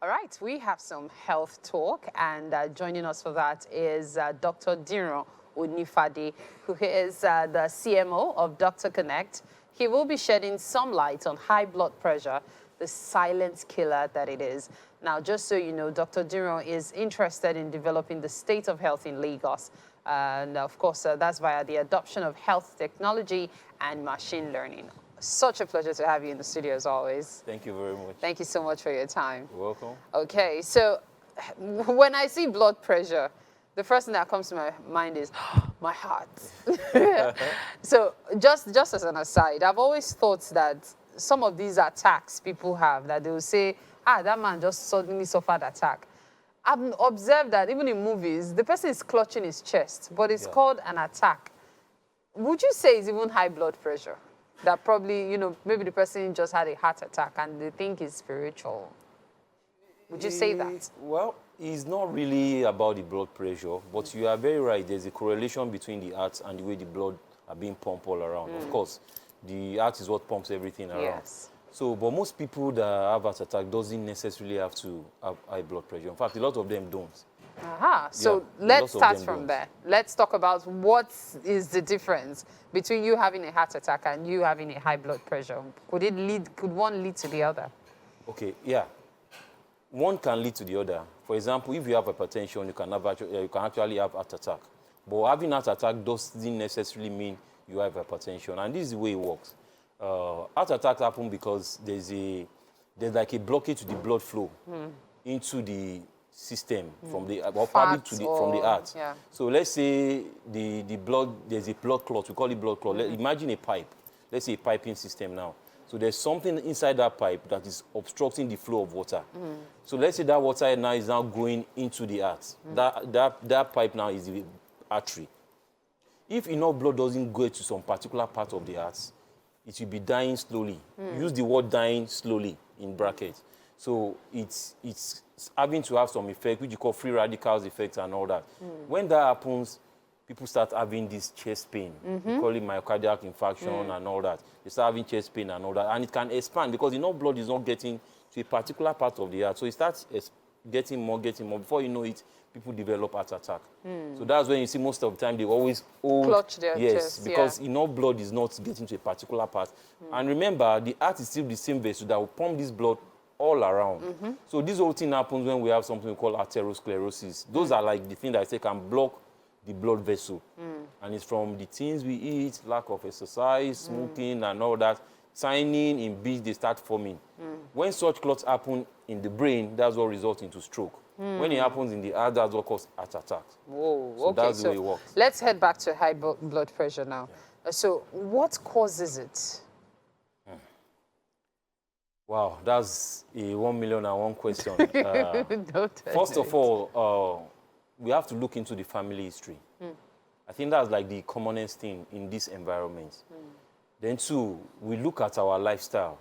C: All right, we have some health talk, and joining us for that is Dr. Diro Onifade, who is the CMO of Dr. Connect. He will be shedding some light on high blood pressure, the silent killer that it is. Now, just so you know, Dr. Diro is interested in developing the state of health in Lagos. And of course, that's via the adoption of health technology and machine learning. Such a pleasure to have you in the studio as always.
E: Thank you very much.
C: Thank you so much for your time.
E: You're welcome.
C: Okay, so when I see blood pressure, the first thing that comes to my mind is my heart. So just as an aside, I've always thought that some of these attacks people have, that they will say, that man just suddenly suffered attack. I've observed that even in movies, the person is clutching his chest, but it's called an attack. Would you say it's even high blood pressure? That probably, you know, maybe the person just had a heart attack and they think it's spiritual. Would you say that?
E: Well, it's not really about the blood pressure, but you are very right. There's a correlation between the heart and the way the blood are being pumped all around. Of course, the heart is what pumps everything around.
C: Yes.
E: So, but most people that have heart attack doesn't necessarily have to have high blood pressure. In fact, a lot of them don't.
C: Aha. So
E: Yeah,
C: let's
E: lots of
C: start
E: them
C: from
E: don't.
C: there. Let's talk about what is the difference between you having a heart attack and you having a high blood pressure. Could one lead to the other?
E: Okay, yeah. One can lead to the other. For example, if you have hypertension, you can actually have heart attack. But having heart attack doesn't necessarily mean you have hypertension. And this is the way it works. Heart attacks happen because there's like a blockage to the blood flow into the system from the probably to from the heart.
C: Yeah.
E: So let's say the blood, there's a blood clot. We call it blood clot. Imagine a pipe. Let's say a piping system now. So there's something inside that pipe that is obstructing the flow of water. So let's say that water now is now going into the heart. That pipe now is the artery. If enough blood doesn't go to some particular part of the heart, it will be dying slowly. Use the word dying slowly in brackets. So it's having to have some effect, which you call free radicals effect and all that. When that happens, people start having this chest pain. We call it myocardial infarction and all that. They start having chest pain and all that. And it can expand because enough blood is not getting to a particular part of the heart. So it starts getting more. Before you know it, people develop heart attack. So that's when you see most of the time they always
C: Clutch their chest,
E: because enough blood is not getting to a particular part. And remember, the heart is still the same vessel that will pump this blood all around. So this whole thing happens when we have something we call arteriosclerosis. Those are like the thing that I say can block the blood vessel. And it's from the things we eat, lack of exercise, smoking and all that. Signing in beach, they start forming. When such clots happen in the brain, that's what results into stroke. When it happens in the heart, that's what causes heart attacks.
C: Whoa,
E: So
C: okay.
E: that's the way it works.
C: Let's head back to high blood pressure now. So what causes it?
E: Wow, that's a 1,000,001 question.
C: Don't
E: First of all, we have to look into the family history. I think that's like the commonest thing in this environment. Then two, we look at our lifestyle.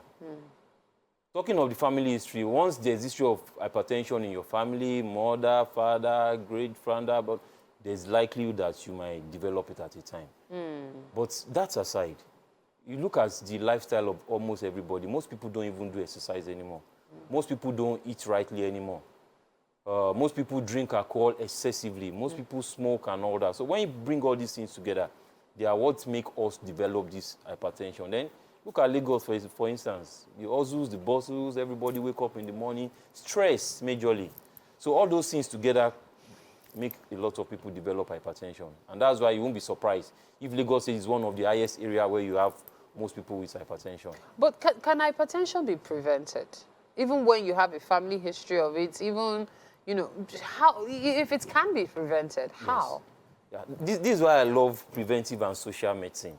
E: Talking of the family history, once there's history of hypertension in your family, mother, father, great-grandfather, but there's likelihood that you might develop it at a time. But that aside, you look at the lifestyle of almost everybody. Most people don't even do exercise anymore. Most people don't eat rightly anymore. Most people drink alcohol excessively. Most people smoke and all that. So when you bring all these things together, they are what make us develop this hypertension. Then look at Lagos, for instance. The hustles, the bustles, everybody wake up in the morning. Stress, majorly. So all those things together make a lot of people develop hypertension. And that's why you won't be surprised if Lagos is one of the highest areas where you have most people with hypertension.
C: But can hypertension be prevented? Even when you have a family history of it, even, you know, how, if it can be prevented, how?
E: Yeah, this is why I love preventive and social medicine.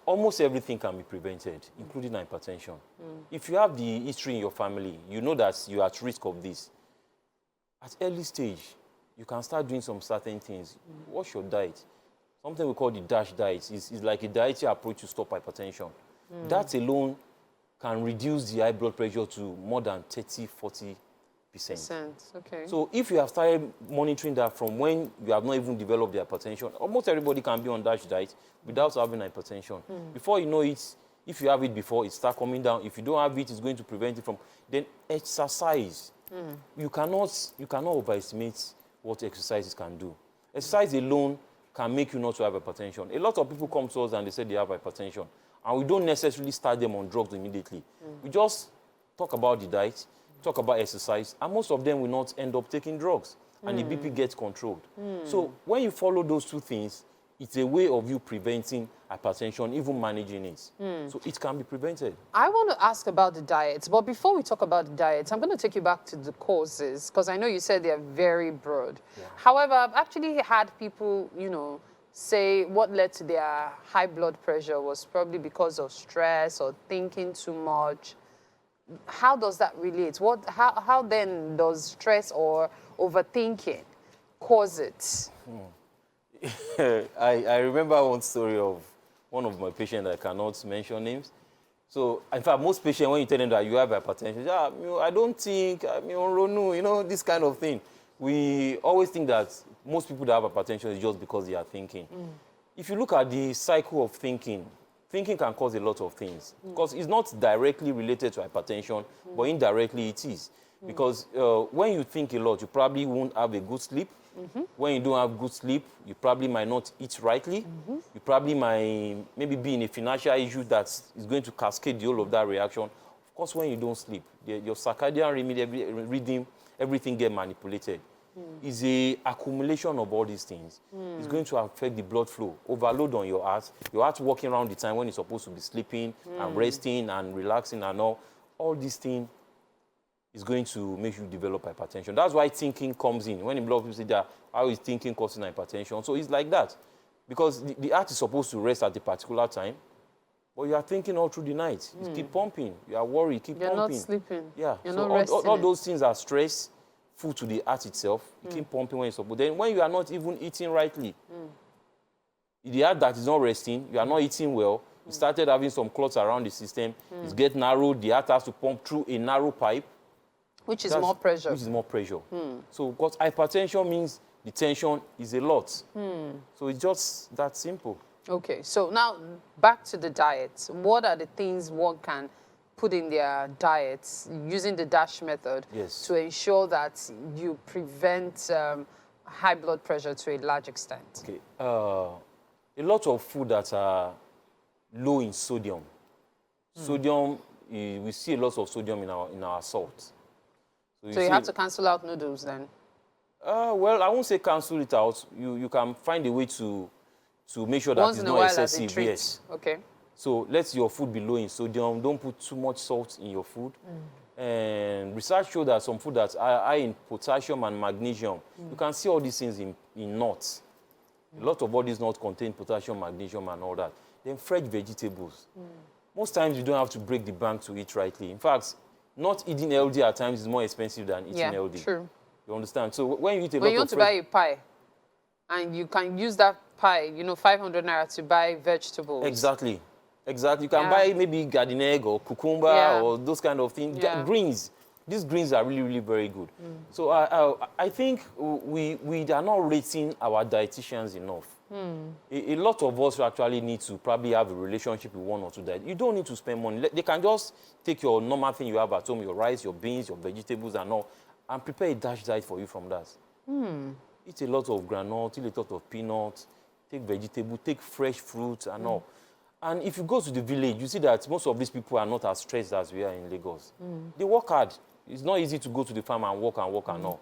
E: Almost everything can be prevented, including hypertension. If you have the history in your family, you know that you're at risk of this. At early stage, you can start doing some certain things. What's your diet? Something we call the DASH diet is like a dietary approach to stop hypertension. That alone can reduce the high blood pressure to more than 30–40%.
C: Okay.
E: So if you have started monitoring that from when you have not even developed the hypertension, almost everybody can be on DASH diet without having hypertension. Before you know it, if you have it before, it starts coming down. If you don't have it, it's going to prevent it from. Then exercise. You cannot overestimate what exercises can do. Exercise alone can make you not to have hypertension. A lot of people come to us and they say they have hypertension. And we don't necessarily start them on drugs immediately. We just talk about the diet, talk about exercise, and most of them will not end up taking drugs. And the BP gets controlled. So when you follow those two things, it's a way of you preventing hypertension, even managing it. So it can be prevented.
C: I want to ask about the diets, but before we talk about the diets, I'm going to take you back to the causes, because I know you said they're very broad. However, I've actually had people, you know, say what led to their high blood pressure was probably because of stress or thinking too much. How does that relate? How then does stress or overthinking cause it?
E: I remember one story of one of my patients, I cannot mention names. So, in fact, most patients, when you tell them that you have hypertension, I don't think, you know, this kind of thing. We always think that most people that have hypertension is just because they are thinking. If you look at the cycle of thinking, thinking can cause a lot of things. Because it's not directly related to hypertension, but indirectly it is. Because when you think a lot, you probably won't have a good sleep. When you don't have good sleep, you probably might not eat rightly. You probably might maybe be in a financial issue that is going to cascade the whole of that reaction. Of course, when you don't sleep, your circadian rhythm, everything gets manipulated. It's an accumulation of all these things. It's going to affect the blood flow, overload on your heart working around the time when it's supposed to be sleeping and resting and relaxing and all these things is going to make you develop hypertension. That's why thinking comes in. When a lot of people say that, how is thinking causing hypertension? So it's like that. Because the heart is supposed to rest at a particular time, but you are thinking all through the night. You keep pumping. You are worried, keep pumping.
C: You're not sleeping.
E: Yeah.
C: You're
E: so
C: not resting.
E: all those things are stress, food to the heart itself. You keep pumping when you're supposed. Then when you are not even eating rightly, the heart that is not resting, you are not eating well, you started having some clots around the system, it's get narrowed, the heart has to pump through a narrow pipe.
C: Which is more pressure.
E: Which is more pressure. So, because hypertension means the tension is a lot. So, it's just that simple.
C: Okay, so now back to the diet. What are the things one can put in their diets using the DASH method to ensure that you prevent high blood pressure to a large extent?
E: Okay. A lot of food that are low in sodium. Sodium, we see a lot of sodium in our salt.
C: So you have to cancel out noodles then?
E: Well, I won't say cancel it out. You can find a way to make sure that
C: Once
E: it's
C: in a
E: not
C: while
E: excessive.
C: as a treat.
E: Yes.
C: Okay.
E: So let your food be low in sodium. Don't put too much salt in your food. And research shows that some food that are high in potassium and magnesium, you can see all these things in nuts. A lot of all these nuts contain potassium, magnesium, and all that. Then fresh vegetables. Most times you don't have to break the bank to eat rightly. In fact, not eating healthy at times is more expensive than eating healthy.
C: True.
E: You understand? So when you eat a lot of
C: When you want to buy a pie, and you can use that pie, you know, 500 naira to buy vegetables.
E: Exactly. Exactly. You can buy maybe garden egg or cucumber or those kind of things. Greens. These greens are really, really very good. So I think we are not rating our dietitians enough. A lot of us actually need to probably have a relationship with one or two diet. You don't need to spend money. They can just take your normal thing you have at home, your rice, your beans, your vegetables and all, and prepare a dash diet for you from that. Eat a lot of granola, eat a lot of peanuts, take vegetable, take fresh fruits and all. And if you go to the village, you see that most of these people are not as stressed as we are in Lagos. They work hard. It's not easy to go to the farm and work and all.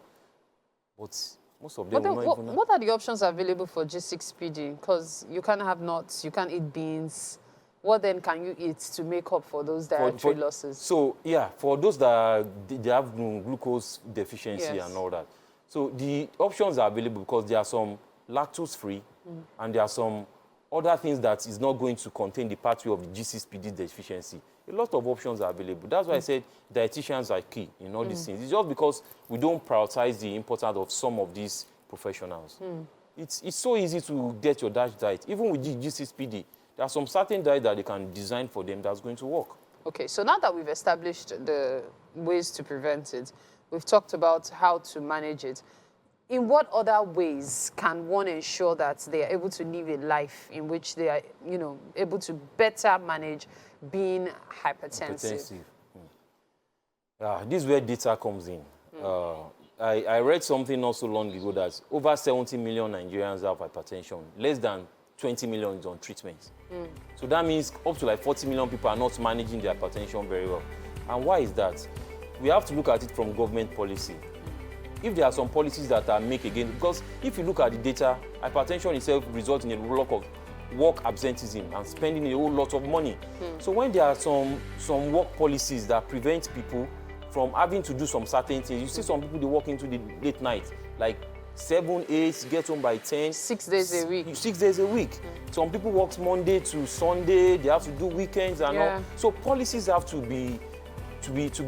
E: But most of them will not even...
C: What are the options available for G6PD? Because you can't have nuts, you can't eat beans. What then can you eat to make up for those dietary losses?
E: So, yeah, for those that they have glucose deficiency and all that. So the options are available because there are some lactose-free and there are some other things that is not going to contain the pathway of the G6PD deficiency. A lot of options are available. That's why I said dietitians are key in all these things. It's just because we don't prioritize the importance of some of these professionals. It's so easy to get your dash diet. Even with G6PD, there are some certain diet that they can design for them that's going to work.
C: Okay, so now that we've established the ways to prevent it, we've talked about how to manage it. In what other ways can one ensure that they are able to live a life in which they are, you know, able to better manage being hypertensive?
E: This is where data comes in. I read something not so long ago that over 70 million Nigerians have hypertension. Less than 20 million is on treatment. So that means up to like 40 million people are not managing their hypertension very well. And why is that? We have to look at it from government policy. If there are some policies that are made again, because if you look at the data, hypertension itself results in a lot of work absenteeism and spending a whole lot of money. So when there are some work policies that prevent people from having to do some certain things, you see some people, they work into the late night, like 7, 8, get home by 10.
C: 6 days a week.
E: 6 days a week. Some people work Monday to Sunday, they have to do weekends and all. So policies have to be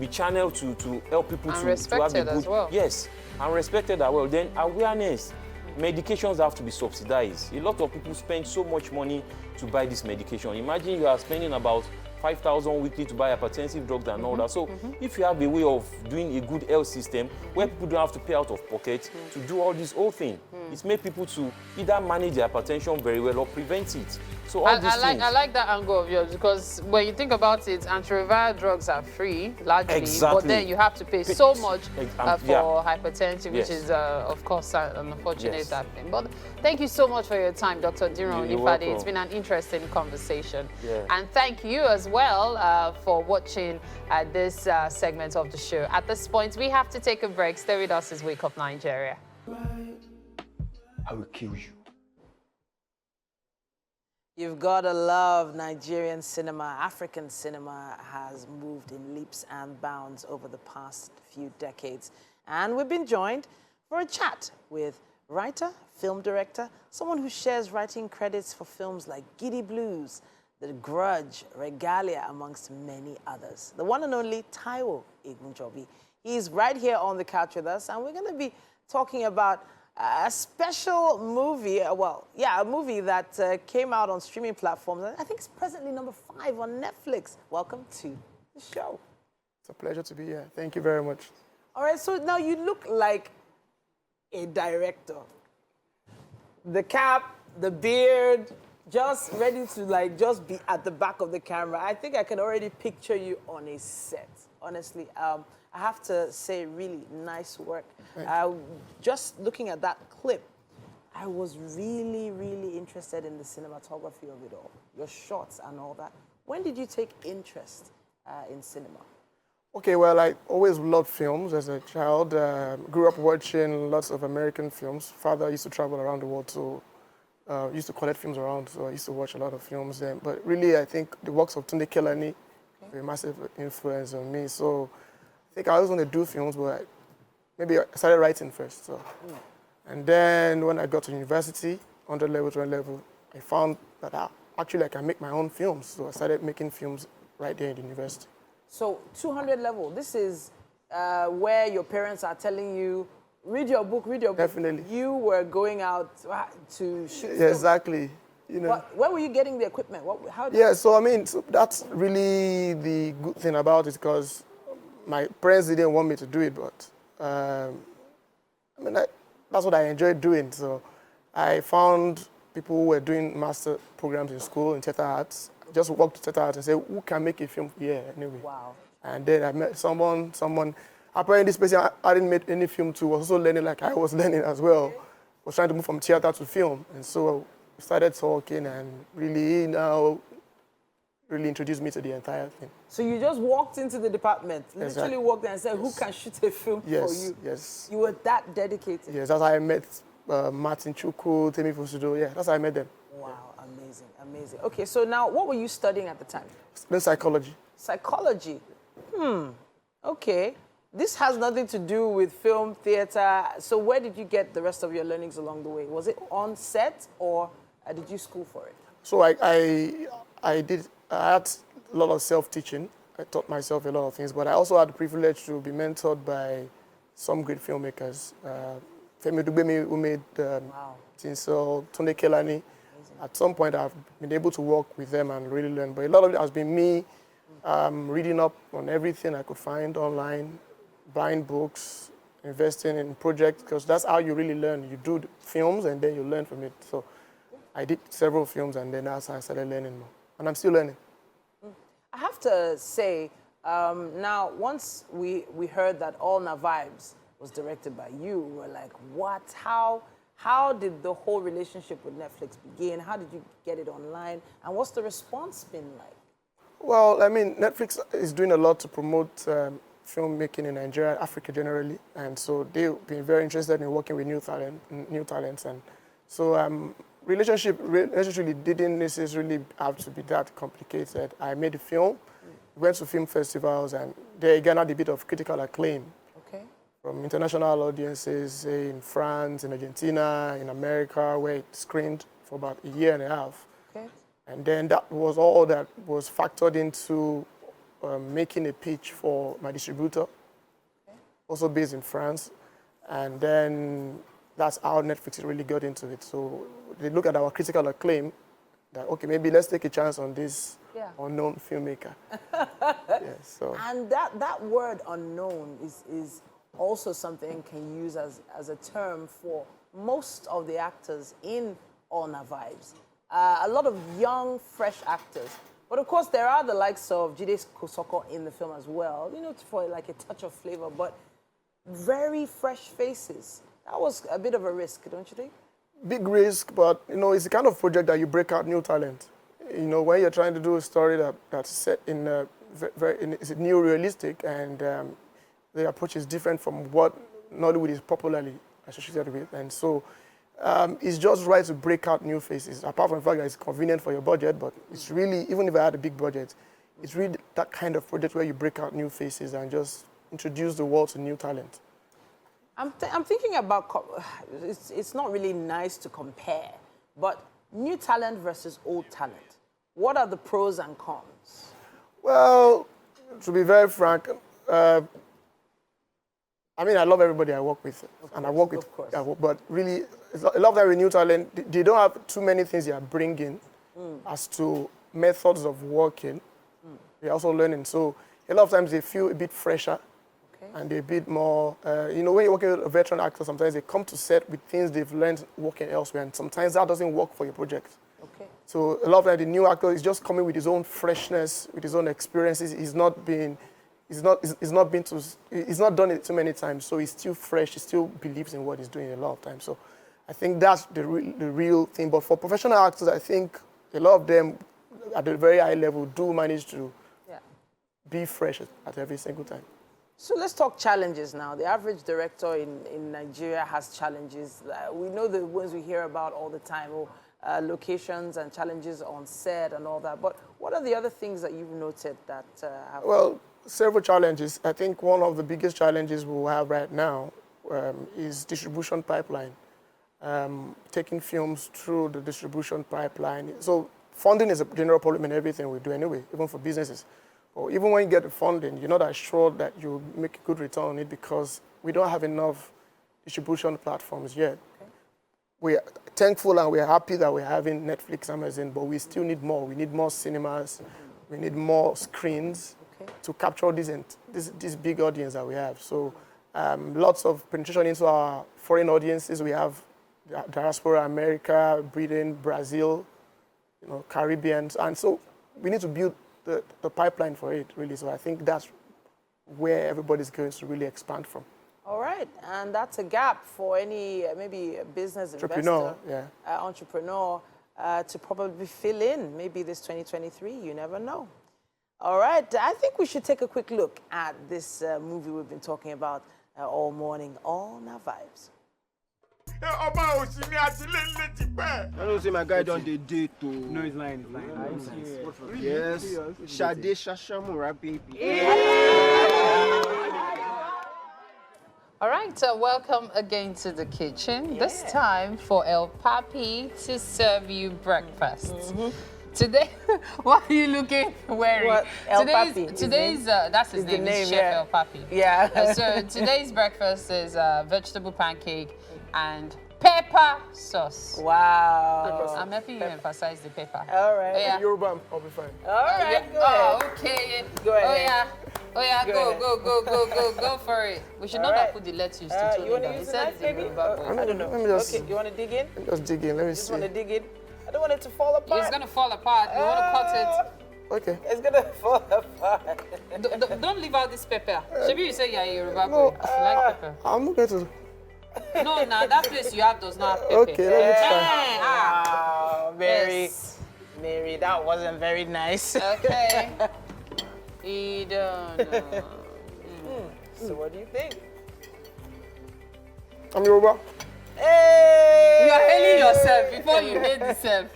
E: channeled to help people to have a good...
C: as well.
E: Yes, and respected as well. Then awareness. Medications have to be subsidized. A lot of people spend so much money to buy this medication. Imagine you are spending about 5,000 weekly to buy hypertensive drugs and all that. So if you have a way of doing a good health system where people don't have to pay out of pocket to do all this whole thing, it's made people to either manage their hypertension very well or prevent it. So all these things.
C: I like that angle of yours because when you think about it, antiretroviral drugs are free, largely, but then you have to pay so much for hypertension, which is, of course, an unfortunate thing. But thank you so much for your time, Dr. Diron Onifade. It's been an interesting conversation. And thank you as well for watching this segment of the show. At this point, we have to take a break. Stay with us as Wake Up Nigeria.
F: I will kill you.
A: You've got to love Nigerian cinema. African cinema has moved in leaps and bounds over the past few decades. And we've been joined for a chat with writer, film director, someone who shares writing credits for films like Giddy Blues, The Grudge, Regalia, amongst many others. The one and only Taiwo Egunjobi. He's right here on the couch with us, and we're going to be talking about a special movie, a movie that came out on streaming platforms. I think it's presently number 5 on Netflix. Welcome to the show.
D: It's a pleasure to be here. Thank you very much.
A: All right, so now you look like a director. The cap, the beard, just ready to just be at the back of the camera. I think I can already picture you on a set. Honestly, I have to say, really nice work. Just looking at that clip, I was really, really interested in the cinematography of it all, your shots and all that. When did you take interest in cinema?
D: Okay, well, I always loved films as a child. Grew up watching lots of American films. Father used to travel around the world, so used to collect films around, so I used to watch a lot of films then. But really, I think the works of Tunde Kelani were a massive influence on me. So think I always want to do films, but maybe I started writing first. So. And then when I got to university, 100 level, 200 level, I found that actually I can make my own films. So I started making films right there in the university.
A: So 200 level, this is where your parents are telling you, read your book, read your book.
D: Definitely.
A: You were going out to shoot
D: Yeah,
A: films.
D: exactly. You know.
A: Where were you getting the equipment?
D: Yeah, so I mean, so that's really the good thing about it, because my parents didn't want me to do it, but I mean, that's what I enjoyed doing. So I found people who were doing master programs in school in theater arts. Just walked to theater arts and said, who can make a film here anyway?
A: Wow.
D: And then I met someone, apparently this person I didn't make any film to, was also learning like I was learning as well. Was trying to move from theater to film. And so we started talking, and really now really introduced me to the entire thing.
A: So you just walked into the department, literally
D: Exactly.
A: walked there and said, who can shoot a film for you?
D: Yes.
A: You were that dedicated.
D: Yes, that's how I met Martin Chukwu, Temi Fusudo. Yeah, that's how I met them.
A: Wow, amazing, amazing. Okay, so now what were you studying at the time?
D: Then psychology.
A: Psychology. Okay. This has nothing to do with film, theater. So where did you get the rest of your learnings along the way? Was it on set, or did you school for it?
D: So I had a lot of self-teaching. I taught myself a lot of things, but I also had the privilege to be mentored by some great filmmakers. Femi Dugbemi, who made Tinsel, Tunde Kelani. At some point, I've been able to work with them and really learn. But a lot of it has been me reading up on everything I could find online, buying books, investing in projects, because that's how you really learn. You do the films and then you learn from it. So I did several films, and then that's how I started learning more. And I'm still learning.
A: I have to say, now, once we heard that All Na Vibes was directed by you, we were like, what? How did the whole relationship with Netflix begin? How did you get it online? And what's the response been like?
D: Well, I mean, Netflix is doing a lot to promote filmmaking in Nigeria, Africa generally. And so they've been very interested in working with new talents. And so relationship really didn't necessarily have to be that complicated. I made a film, went to film festivals, and they garnered a bit of critical acclaim.
A: Okay.
D: From international audiences, say in France, in Argentina, in America, where it screened for about a year and a half.
A: Okay.
D: And then that was all that was factored into making a pitch for my distributor, also based in France. And then that's how Netflix really got into it. So they look at our critical acclaim, that, okay, maybe let's take a chance on this unknown filmmaker. So.
A: And that word unknown is also something can use as a term for most of the actors in All Na Vibes. A lot of young, fresh actors. But of course, there are the likes of Jide Kosoko in the film as well, you know, for like a touch of flavor, but very fresh faces. That was a bit of a risk, don't you think?
D: Big risk, but, you know, it's the kind of project that you break out new talent. You know, when you're trying to do a story that's set in it's new realistic, and the approach is different from what Nollywood is popularly associated with. And so it's just right to break out new faces, apart from the fact that it's convenient for your budget, but it's really, even if I had a big budget, it's really that kind of project where you break out new faces and just introduce the world to new talent.
A: I'm thinking about, it's not really nice to compare, but new talent versus old talent. What are the pros and cons?
D: Well, to be very frank, I mean, I love everybody I work with, and I work with, but really, a lot of them with new talent, they don't have too many things they are bringing as to methods of working. They're also learning, so a lot of times they feel a bit fresher, and they're a bit more, you know, when you're working with a veteran actor, sometimes they come to set with things they've learned working elsewhere, and sometimes that doesn't work for your project.
A: Okay.
D: So a lot of times the new actor is just coming with his own freshness, with his own experiences. He's not done it too many times, so he's still fresh. He still believes in what he's doing a lot of times. So I think that's the real thing. But for professional actors, I think a lot of them at a very high level do manage to be fresh at every single time.
A: So let's talk challenges now. The average director in Nigeria has challenges. We know the ones we hear about all the time, locations and challenges on set and all that. But What are the other things that you've noted that have...
D: Well, several challenges. I think one of the biggest challenges we have right now is distribution pipeline. Taking films through the distribution pipeline. So funding is a general problem in everything we do anyway, even for businesses. Or even when you get the funding, you're not assured that you'll make a good return on it because we don't have enough distribution platforms yet. Okay. We're thankful and we're happy that we're having Netflix, Amazon, but we still need more. We need more cinemas. We need more screens to capture this big audience that we have. So lots of penetration into our foreign audiences. We have diaspora, America, Britain, Brazil, Caribbean. And so we need to build the pipeline for it, really. So I think that's where everybody's going to really expand from.
A: All right, and that's a gap for any maybe a business
D: entrepreneur,
A: investor, entrepreneur to probably fill in maybe this 2023. You never know. All right, I think we should take a quick look at this movie we've been talking about all morning, All Now Vibes.
G: I don't say my guy done the date too. No, it's lying. Yes. Shade Shashamura, baby.
C: All right, welcome again to the kitchen. This time for El Papi to serve you breakfast. Today, what are you wearing?
A: What? El Papi.
C: Today's that's his name, Chef El Papi.
A: Yeah.
C: So today's breakfast is vegetable pancake and pepper sauce.
A: Wow.
C: I'm happy you emphasize the pepper.
A: All right.
C: Oh, yeah.
D: Yoruba, I'll be fine.
A: All right. Go
C: Oh,
A: ahead.
C: okay.
A: Go ahead.
C: Oh yeah, go for it. We should not have put the lettuce to
A: You want to use the knife, baby? I don't know.
D: Let me just,
A: Okay, you want to dig in?
D: Just dig in. Let me
A: Just
D: see.
A: want to dig in? I don't want it to fall apart.
C: It's gonna fall apart. You want to cut
D: Okay.
A: It's going to fall apart.
C: it. Don't leave out this pepper. Maybe you say you're a Yoruba
D: No.
C: boy. You like pepper?
D: I'm not going to.
C: No, now that place you have does not have pepper.
D: Okay, let me try.
A: Wow, Mary.
C: Yes.
A: Mary, that wasn't very nice.
C: Okay. You don't know.
A: So what do you think?
D: I'm Yoruba.
A: Hey!
C: You are hailing yourself before you hate yourself.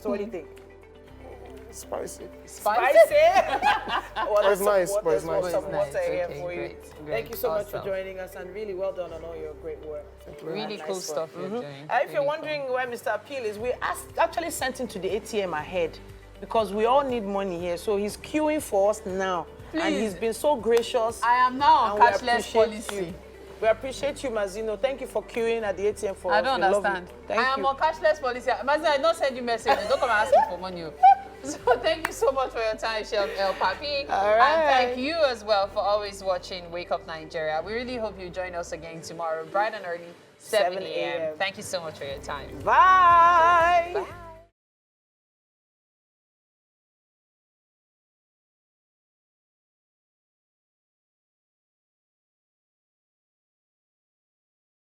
A: So what do you think?
D: Spicy.
A: Spicy? Well,
D: it's nice, but it's
A: Some
D: nice.
A: water
C: Nice.
A: here
C: Okay,
A: for you.
C: great.
A: Thank you so much for
C: Awesome.
A: joining us, and really well done on all your great work.
C: Really
A: Nice
C: cool
A: work.
C: stuff you're doing.
A: If you're wondering where Mr. Appeal is, we actually sent him to the ATM ahead because we all need money here. So he's queuing for us now. And
C: Please.
A: he's been so gracious.
C: I am now on
A: and we
C: cashless
A: appreciate
C: policy.
A: you. We appreciate you, Mazino. Thank you for queuing at the ATM for us.
C: I don't
A: We love
C: understand.
A: you. Thank
C: I am
A: you.
C: on cashless policy. Mazin, I don't send you message. Don't come and ask me for money. So thank you so much for your time, Chef El Papi.
A: All right.
C: And thank you as well for always watching Wake Up Nigeria. We really hope you join us again tomorrow, bright and early, 7 a.m. Thank you so much for your time.
A: Bye.
C: Bye.